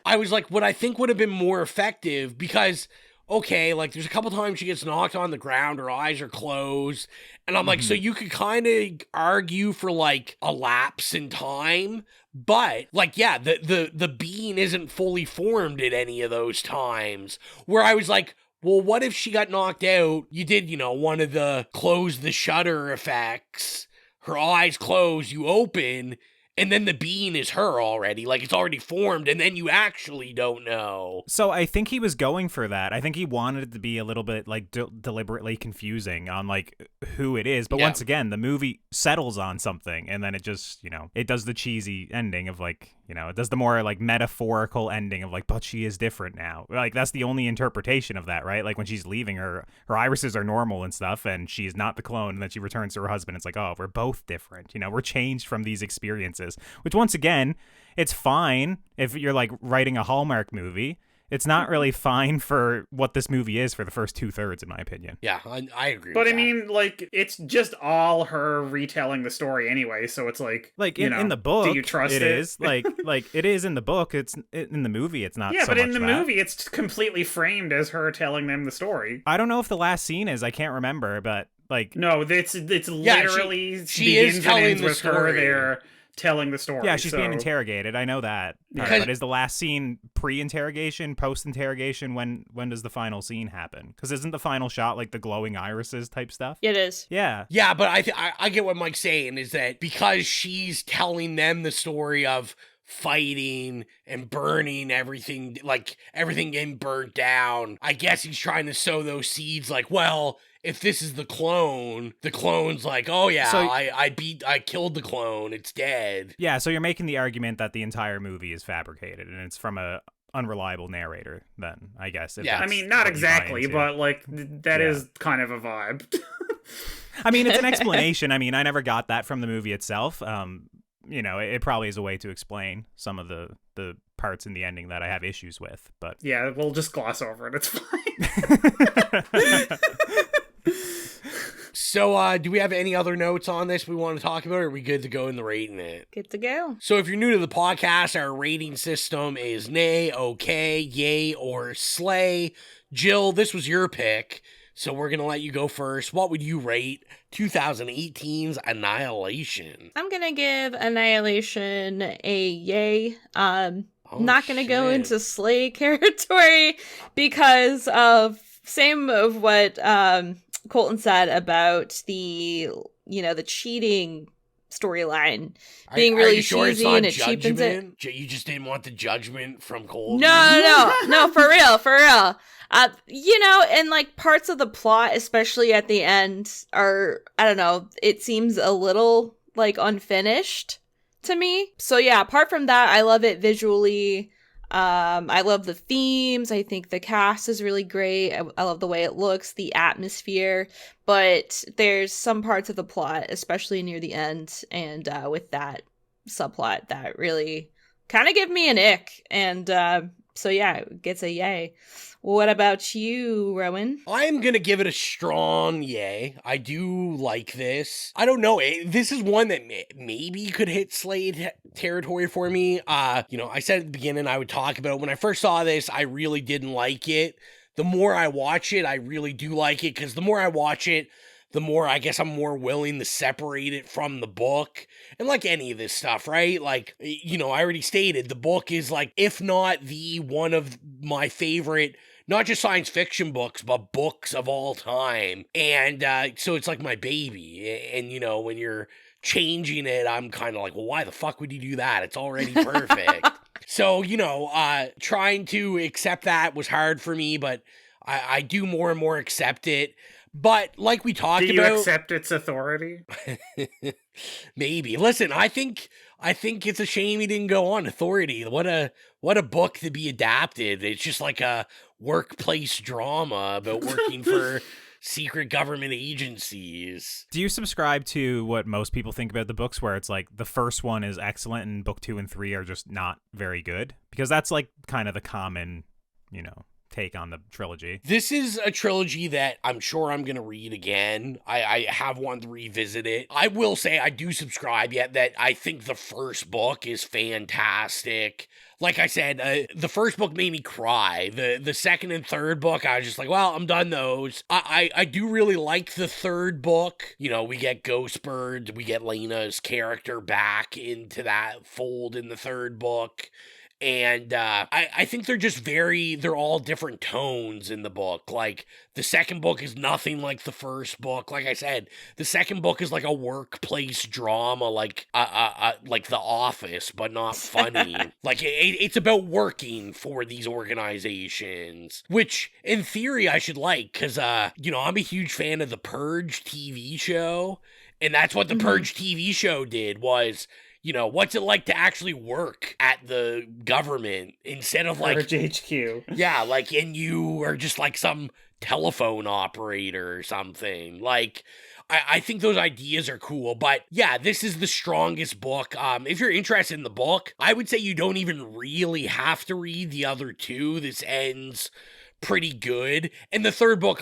I was like, what I think would have been more effective, because, okay, like, there's a couple times she gets knocked on the ground, her eyes are closed, and I'm like, so you could kind of argue for, like, a lapse in time, but, like, yeah, the being isn't fully formed at any of those times, where I was like, well, what if she got knocked out? You did, you know, one of the close the shutter effects. Her eyes close, you open, and then the being is her already. Like, it's already formed, and then you actually don't know. So I think he was going for that. I think he wanted it to be a little bit, like, deliberately confusing on, like, who it is. But once again, the movie settles on something, and then it just, you know, it does the cheesy ending of, like, you know, it does the more, like, metaphorical ending of, like, but she is different now. Like, that's the only interpretation of that, right? Like, when she's leaving, her irises are normal and stuff, and she's not the clone, and then she returns to her husband. It's like, oh, we're both different. You know, we're changed from these experiences. Which, once again, it's fine if you're, like, writing a Hallmark movie. It's not really fine for what this movie is for the first 2/3, in my opinion. Yeah, I agree but with I mean, like, it's just all her retelling the story anyway, so it's like, in the book, do you trust it? It is. like it is in the book. It's in the movie, it's not. Yeah, so but in much the that. movie, it's completely framed as her telling them the story. I don't know if the last scene is. I can't remember, but, like, no, it's literally she is telling the with story. her there telling the story. Yeah, she's being interrogated. I know that. But is the last scene pre-interrogation, post-interrogation? When does the final scene happen? Because isn't the final shot like the glowing irises type stuff? It is. Yeah. Yeah, but I get what Mike's saying, is that because she's telling them the story of fighting and burning everything, like everything getting burnt down, I guess he's trying to sow those seeds, like, well, if this is the clone's like, oh yeah, so, I killed the clone, it's dead. Yeah, so you're making the argument that the entire movie is fabricated and it's from a unreliable narrator, then, I guess. Yeah, I mean, not exactly, but, like, that is kind of a vibe. I mean, it's an explanation. I mean, I never got that from the movie itself. You know, it probably is a way to explain some of the parts in the ending that I have issues with, but... Yeah, we'll just gloss over it, it's fine. So, do we have any other notes on this we want to talk about, or are we good to go in the rating it? Good to go. So if you're new to the podcast, our rating system is nay, okay, yay, or slay. Jill, this was your pick, so we're going to let you go first. What would you rate 2018's Annihilation? I'm going to give Annihilation a yay. not going to go into Slay territory because of same of what Colton said about the cheating storyline being really cheesy and it cheapens it. You just didn't want the judgment from Colton. No, for real. And like parts of the plot, especially at the end, are, I don't know, it seems a little like unfinished to me. So yeah, apart from that, I love it visually. I love the themes. I think the cast is really great. I love the way it looks, the atmosphere, but there's some parts of the plot, especially near the end and with that subplot, that really kind of give me an ick. And so yeah, it gets a yay. What about you, Rowan? I'm going to give it a strong yay. I do like this. I don't know. This is one that maybe could hit Slade territory for me. I said at the beginning I would talk about it. When I first saw this, I really didn't like it. The more I watch it, I really do like it, because the more I watch it, the more I guess I'm more willing to separate it from the book. And like any of this stuff, right? Like, I already stated, the book is like, if not the one of my favorite, not just science fiction books, but books of all time. And so it's like my baby. And, when you're changing it, I'm kind of like, well, why the fuck would you do that? It's already perfect. So, trying to accept that was hard for me, but I do more and more accept it. But like we talked about... Do you accept its authority? Maybe. Listen, I think it's a shame he didn't go on Authority. What a book to be adapted. It's just like a workplace drama about working for secret government agencies. Do you subscribe to what most people think about the books, where it's like the first one is excellent and book 2 and 3 are just not very good? Because that's like kind of the common, take on the trilogy. This is a trilogy that I'm sure I'm going to read again. I have wanted to revisit it. I will say I do subscribe that I think the first book is fantastic. Like I said, the first book made me cry. The second and third book, I was just like, well, I'm done those. I do really like the third book. We get Ghostbird, we get Lena's character back into that fold in the third book. And I think they're all different tones in the book. Like, the second book is nothing like the first book. Like I said, the second book is like a workplace drama, like The Office, but not funny. Like, it's about working for these organizations, which in theory I should like, because, I'm a huge fan of the Purge TV show. And that's what the Purge TV show did, was... what's it like to actually work at the government instead of like... Purge HQ. Yeah, like, and you are just like some telephone operator or something. Like, I think those ideas are cool, but yeah, this is the strongest book. If you're interested in the book, I would say you don't even really have to read the other two. This ends pretty good. And the third book,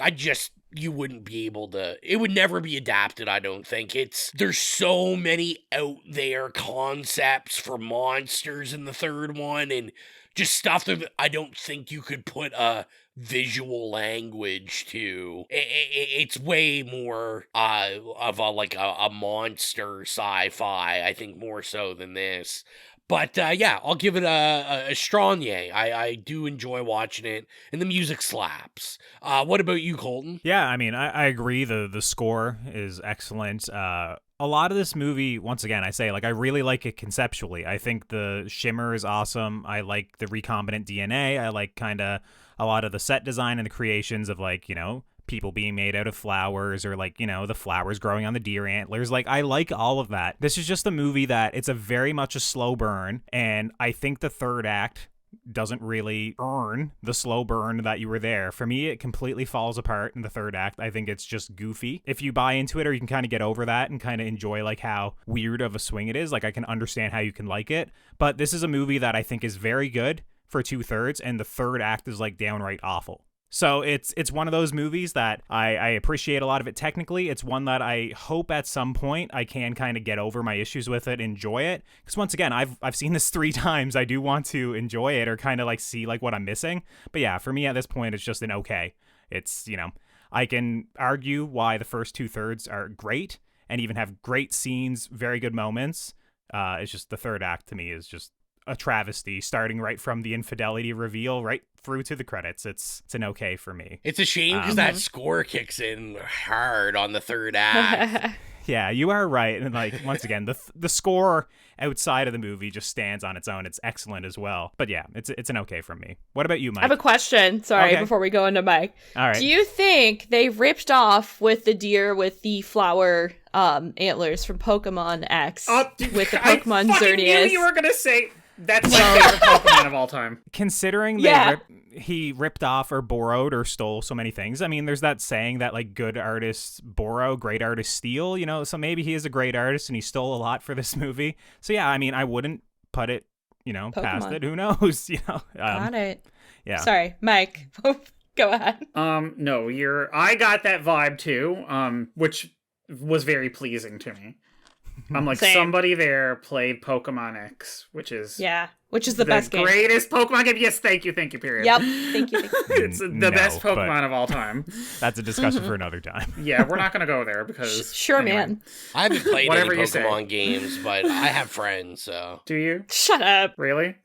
you wouldn't be able to, it would never be adapted, I don't think. There's so many out there concepts for monsters in the third one, and just stuff that I don't think you could put a visual language to. It's way more of a monster sci-fi, I think, more so than this. But yeah, I'll give it a strong yay. I do enjoy watching it, and the music slaps. What about you, Colton? Yeah, I mean, I agree. The score is excellent. A lot of this movie, once again, I say, like, I really like it conceptually. I think the shimmer is awesome. I like the recombinant DNA. I like kind of a lot of the set design and the creations of, like, people being made out of flowers, or like, the flowers growing on the deer antlers. Like, I like all of that. This is just a movie that it's a very much a slow burn, and I think the third act doesn't really earn the slow burn that you were there. For me, it completely falls apart in the third act. I think it's just goofy. If you buy into it, or you can kind of get over that and kind of enjoy like how weird of a swing it is, like I can understand how you can like it. But this is a movie that I think is very good for 2/3, and the third act is like downright awful. So it's one of those movies that I appreciate a lot of it technically. It's one that I hope at some point I can kind of get over my issues with it, enjoy it. Because once again, I've seen this 3 times. I do want to enjoy it, or kind of like see like what I'm missing. But yeah, for me at this point, it's just an okay. It's, I can argue why the first 2/3 are great and even have great scenes, very good moments. It's just the third act to me is just a travesty, starting right from the infidelity reveal right through to the credits. It's an okay for me. It's a shame because that score kicks in hard on the third act. Yeah, you are right. And like, once again, the score outside of the movie just stands on its own. It's excellent as well. But yeah, it's an okay from me. What about you, Mike? I have a question. Sorry, before we go into Mike. All right. Do you think they ripped off with the deer with the flower antlers from Pokemon X with the Pokemon Xerneas? I knew you were gonna say that's my favorite Pokemon of all time. Considering he ripped off or borrowed or stole so many things. I mean, there's that saying that like good artists borrow, great artists steal, you know, so maybe he is a great artist and he stole a lot for this movie. So yeah, I mean, I wouldn't put it, you know, past it. Who knows, you know. Got it. Yeah. Sorry, Mike. Go ahead. No, I got that vibe too, which was very pleasing to me. I'm like, somebody there played Pokemon X, which is the best game. Greatest Pokemon game. Yes, thank you, period. Yep, thank you. It's the best Pokemon of all time. That's a discussion for another time. Yeah, we're not going to go there because... Sure, anyway. Man. I haven't played any Pokemon games, but I have friends, so... Do you? Shut up. Really?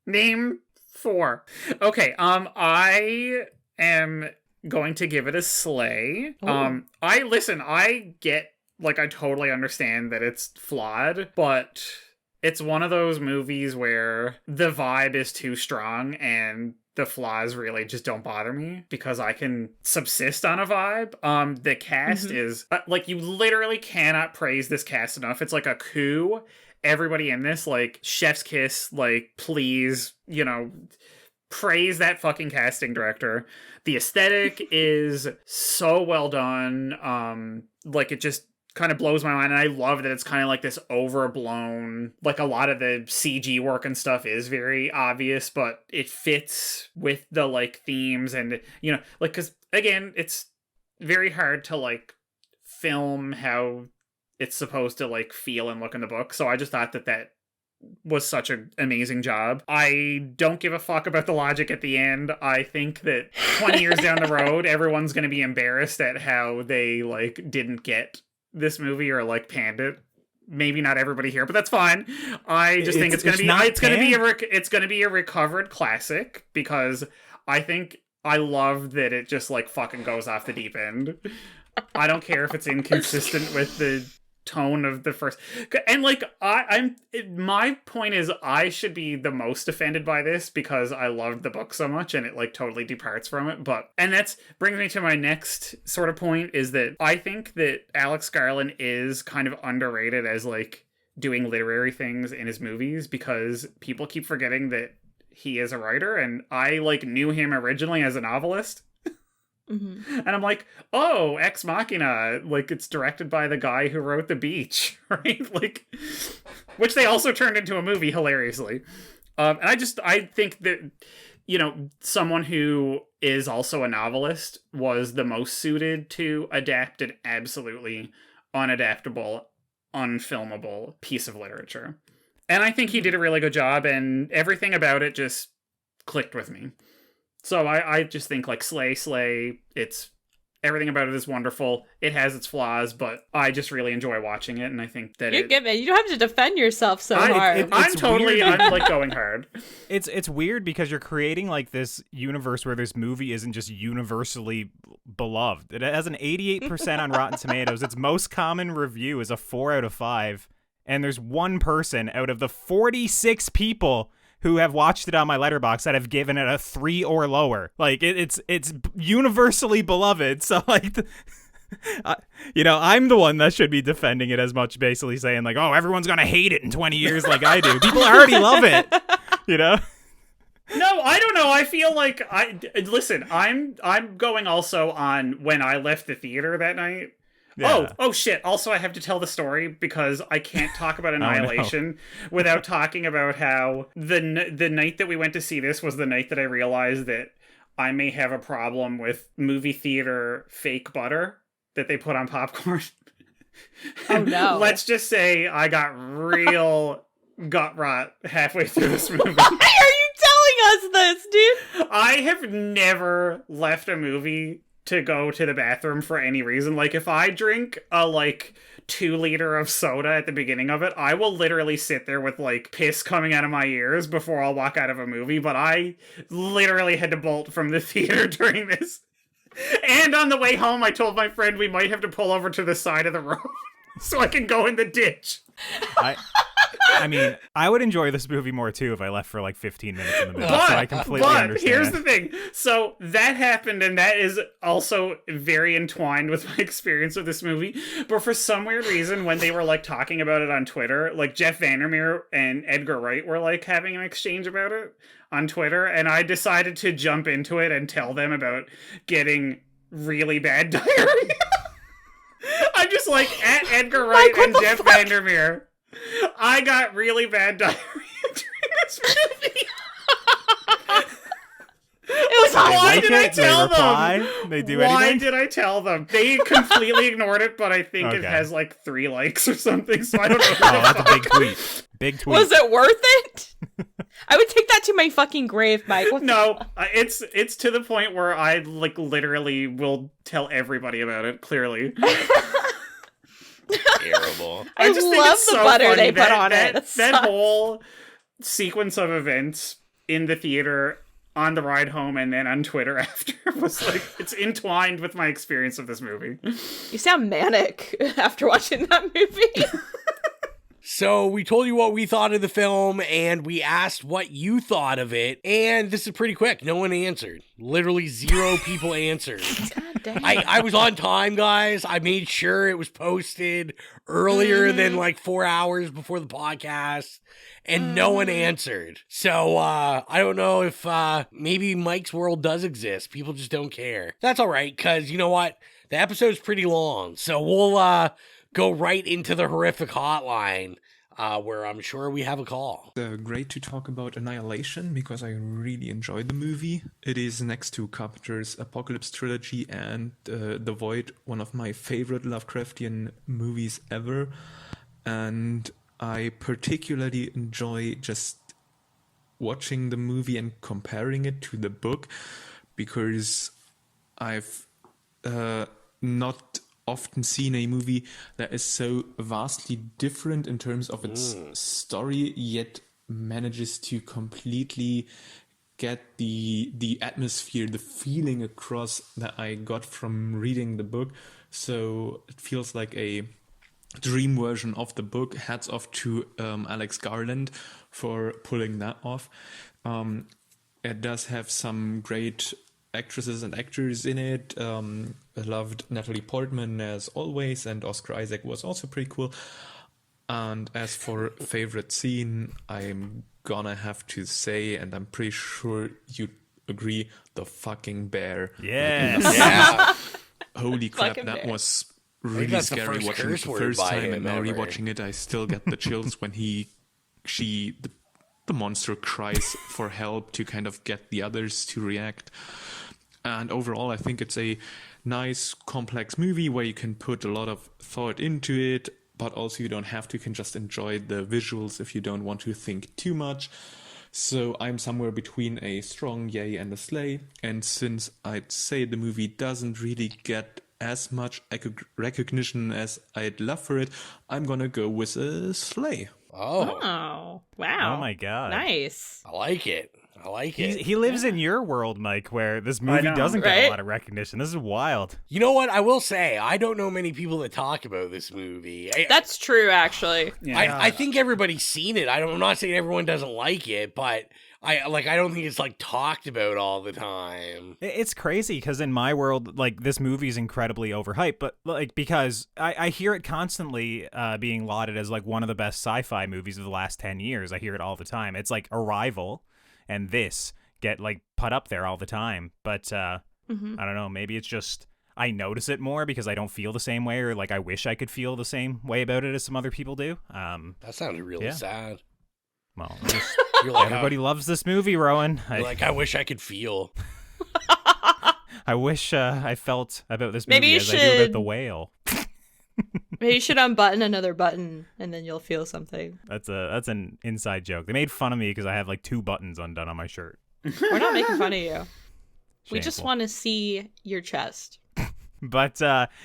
Name 4. Okay, I am going to give it a slay. I get... Like, I totally understand that it's flawed, but it's one of those movies where the vibe is too strong and the flaws really just don't bother me because I can subsist on a vibe. The cast is, like, you literally cannot praise this cast enough. It's like a coup. Everybody in this, like, chef's kiss, like, please, you know, praise that fucking casting director. The aesthetic is so well done. Like, it just kind of blows my mind, and I love that it's kind of like this overblown, like a lot of the CG work and stuff is very obvious, but it fits with the like themes and, you know, like, because again, it's very hard to like film how it's supposed to like feel and look in the book, so I just thought that was such an amazing job. I don't give a fuck about the logic at the end. I think that 20 years down the road, everyone's going to be embarrassed at how they like didn't get this movie or like panned it. Maybe not everybody here, but that's fine. I just think it's going to be a recovered classic because I think I love that it just like fucking goes off the deep end. I don't care if it's inconsistent with the tone of the first, and like my point is I should be the most offended by this because I loved the book so much and it like totally departs from it. And that's brings me to my next sort of point, is that I think that Alex Garland is kind of underrated as like doing literary things in his movies because people keep forgetting that he is a writer, and I like knew him originally as a novelist. And I'm like, oh, Ex Machina, like it's directed by the guy who wrote The Beach, right? Like, which they also turned into a movie hilariously. And I think that, you know, someone who is also a novelist was the most suited to adapt an absolutely unadaptable, unfilmable piece of literature. And I think he did a really good job, and everything about it just clicked with me. So I just think like slay, it's everything about it is wonderful. It has its flaws, but I just really enjoy watching it, and I think that you don't have to defend yourself so hard. I'm like going hard. It's weird because you're creating like this universe where this movie isn't just universally beloved. It has an 88% on Rotten Tomatoes. Its most common review is a 4 out of 5, and there's one person out of the 46 people who have watched it on my Letterboxd that have given it a 3 or lower. Like it's universally beloved. So like, you know, I'm the one that should be defending it as much, basically saying like, oh, everyone's gonna hate it in 20 years like I do. People already love it, you know. No, I don't know. I feel like I'm going also on when I left the theater that night. Yeah. Oh shit. Also, I have to tell the story because I can't talk about Annihilation without talking about how the night that we went to see this was the night that I realized that I may have a problem with movie theater fake butter that they put on popcorn. Oh no. Let's just say I got real gut rot halfway through this movie. Why are you telling us this, dude? I have never left a movie to go to the bathroom for any reason. Like, if I drink a, 2-liter of soda at the beginning of it, I will literally sit there with, piss coming out of my ears before I'll walk out of a movie, but I literally had to bolt from the theater during this. And on the way home, I told my friend we might have to pull over to the side of the road so I can go in the ditch. I mean, I would enjoy this movie more, too, if I left for 15 minutes in the middle, so I completely understand. Here's the thing. So that happened, and that is also very entwined with my experience with this movie. But for some weird reason, when they were, talking about it on Twitter, Jeff Vandermeer and Edgar Wright were, having an exchange about it on Twitter, and I decided to jump into it and tell them about getting really bad diarrhea. I'm just at Edgar Wright and Jeff Vandermeer. I got really bad diarrhea during this movie. It was awful. Why did I tell them? They do Why anything? did I tell them? They completely ignored it, but I think it has 3 likes or something, so I don't know. Oh, that's a big tweet. Big tweet. Was it worth it? I would take that to my fucking grave, Mike. No, it's to the point where I literally will tell everybody about it, clearly. Terrible. I just think love it's the so butter funny they put on it. That whole sequence of events in the theater, on the ride home, and then on Twitter after was it's entwined with my experience of this movie. You sound manic after watching that movie. So we told you what we thought of the film, and we asked what you thought of it, and this is pretty quick. No one answered. Literally 0 people answered. God damn. I was on time, guys. I made sure it was posted earlier than 4 hours before the podcast, and no one answered. So I don't know if maybe Mike's world does exist. People just don't care. That's all right, because you know what? The episode's pretty long, so we'll go right into the horrific hotline, where I'm sure we have a call. Great to talk about Annihilation, because I really enjoyed the movie. It is, next to Carpenter's Apocalypse trilogy and The Void, one of my favorite Lovecraftian movies ever. And I particularly enjoy just watching the movie and comparing it to the book, because I've not often seen a movie that is so vastly different in terms of its story, yet manages to completely get the atmosphere, the feeling across that I got from reading the book. So it feels like a dream version of the book. Hats off to Alex Garland for pulling that off. It does have some great actresses and actors in it. I loved Natalie Portman as always, and Oscar Isaac was also pretty cool. And as for favorite scene, I'm gonna have to say, and I'm pretty sure you agree, the fucking bear. Yeah. Holy crap, that was really scary watching it the first time, and now rewatching it, I still get the chills when the monster cries for help to kind of get the others to react. And overall, I think it's a nice, complex movie where you can put a lot of thought into it, but also you don't have to. You can just enjoy the visuals if you don't want to think too much. So I'm somewhere between a strong yay and a slay. And since I'd say the movie doesn't really get as much recognition as I'd love for it, I'm gonna go with a slay. Oh, wow. Oh my god. Nice. I like it. He lives in your world, Mike, where this movie doesn't get a lot of recognition. This is wild. You know what? I will say, I don't know many people that talk about this movie. That's true, actually. Yeah. I think everybody's seen it. I'm not saying everyone doesn't like it, but I don't think it's talked about all the time. It's crazy because in my world, this movie is incredibly overhyped, but because I hear it constantly being lauded as one of the best sci-fi movies of the last 10 years. I hear it all the time. It's like Arrival and this get put up there all the time, but I don't know, maybe it's just I notice it more because I don't feel the same way, or I wish I could feel the same way about it as some other people do. That sounded really sad. Well, everybody loves this movie, Rowan. I wish I could feel. I wish I felt about this movie as I do about The Whale. Maybe you should unbutton another button, and then you'll feel something. That's an inside joke. They made fun of me because I have 2 buttons undone on my shirt. We're not making fun of you. We just want to see your chest. But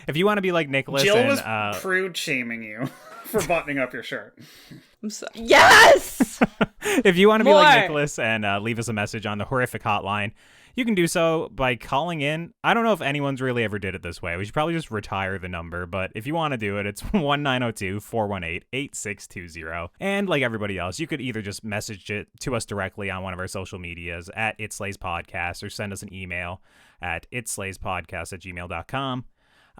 if you want to be like Nicholas, Jill and, was prude shaming you for buttoning up your shirt. Yes! If you want to be like Nicholas and leave us a message on the horrific hotline, you can do so by calling in. I don't know if anyone's really ever did it this way. We should probably just retire the number, but if you want to do it, it's 1-902-418-8620. And like everybody else, you could either just message it to us directly on one of our social medias at It Slays Podcast, or send us an email at itslayspodcast@gmail.com.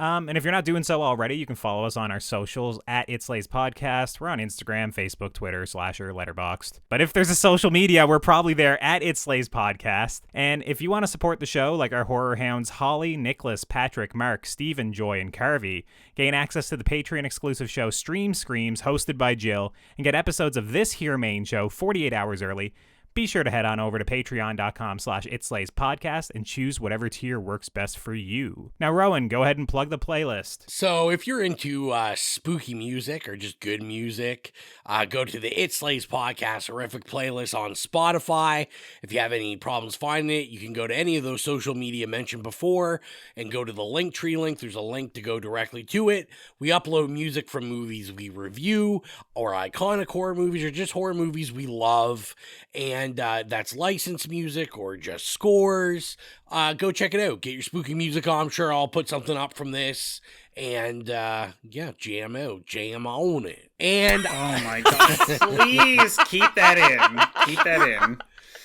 And if you're not doing so already, you can follow us on our socials at It Slays Podcast. We're on Instagram, Facebook, Twitter, Slasher, Letterboxd. But if there's a social media, we're probably there at It Slays Podcast. And if you want to support the show, like our horror hounds Holly, Nicholas, Patrick, Mark, Steven, Joy, and Carvey, gain access to the Patreon exclusive show Stream Screams, hosted by Gill, and get episodes of this here main show 48 hours early, be sure to head on over to patreon.com/itslayspodcast and choose whatever tier works best for you. Now, Rowan, go ahead and plug the playlist. So if you're into spooky music or just good music, go to the It Slays Podcast horrific playlist on Spotify. If you have any problems finding it, you can go to any of those social media mentioned before and go to the Linktree link. There's a link to go directly to it. We upload music from movies we review, or iconic horror movies, or just horror movies we love. And that's licensed music or just scores. Go check it out. Get your spooky music on. I'm sure I'll put something up from this. And, jam out. Jam on it. And... Oh, my God. Please keep that in. Keep that in.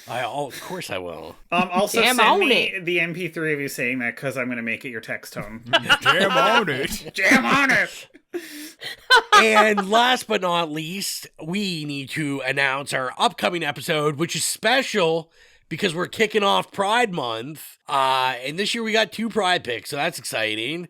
Of course I will. Also, send me the MP3 of you saying that, because I'm going to make it your text tone. Jam on it. Jam on it. And last but not least, we need to announce our upcoming episode, which is special because we're kicking off Pride Month. And this year we got 2 Pride picks, so that's exciting.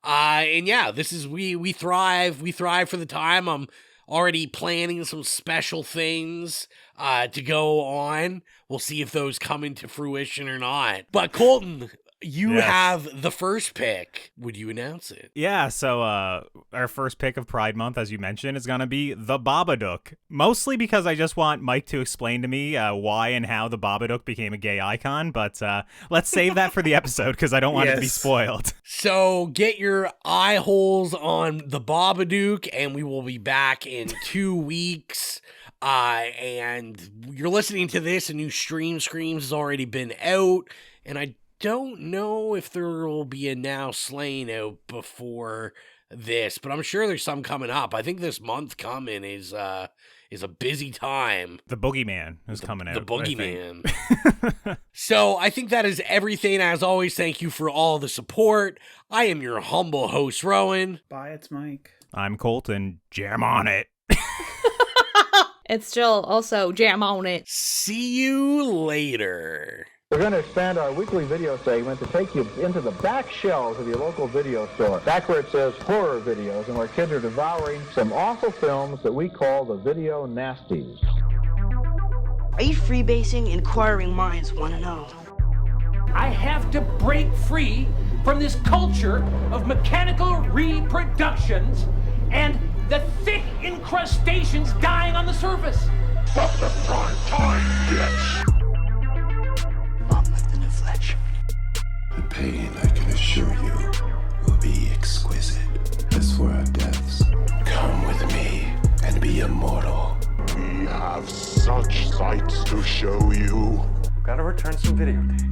And yeah, this is we thrive for the time. I'm already planning some special things to go on. We'll see if those come into fruition or not. But Colton, you have the first pick. Would you announce it? Yeah, so our first pick of Pride Month, as you mentioned, is going to be The Babadook. Mostly because I just want Mike to explain to me why and how The Babadook became a gay icon, but let's save that for the episode because I don't want it to be spoiled. So get your eye holes on The Babadook, and we will be back in 2 weeks. And you're listening to this, a new Stream Screams has already been out, and I don't know if there will be a Now Slain out before this, but I'm sure there's some coming up. I think this month coming is a busy time. The Boogeyman is coming out. The Boogeyman. So I think that is everything. As always, thank you for all the support. I am your humble host, Rowan. Bye, it's Mike. I'm Colton. Jam on it. It's Jill. Also, jam on it. See you later. We're going to expand our weekly video segment to take you into the back shelves of your local video store, back where it says horror videos, and where kids are devouring some awful films that we call the video nasties. Are you freebasing? Inquiring minds want to know. I have to break free from this culture of mechanical reproductions and the thick incrustations dying on the surface. But the prime time, bitch. The pain, I can assure you, will be exquisite. As for our deaths, come with me and be immortal. We have such sights to show you. We've got to return some videotapes.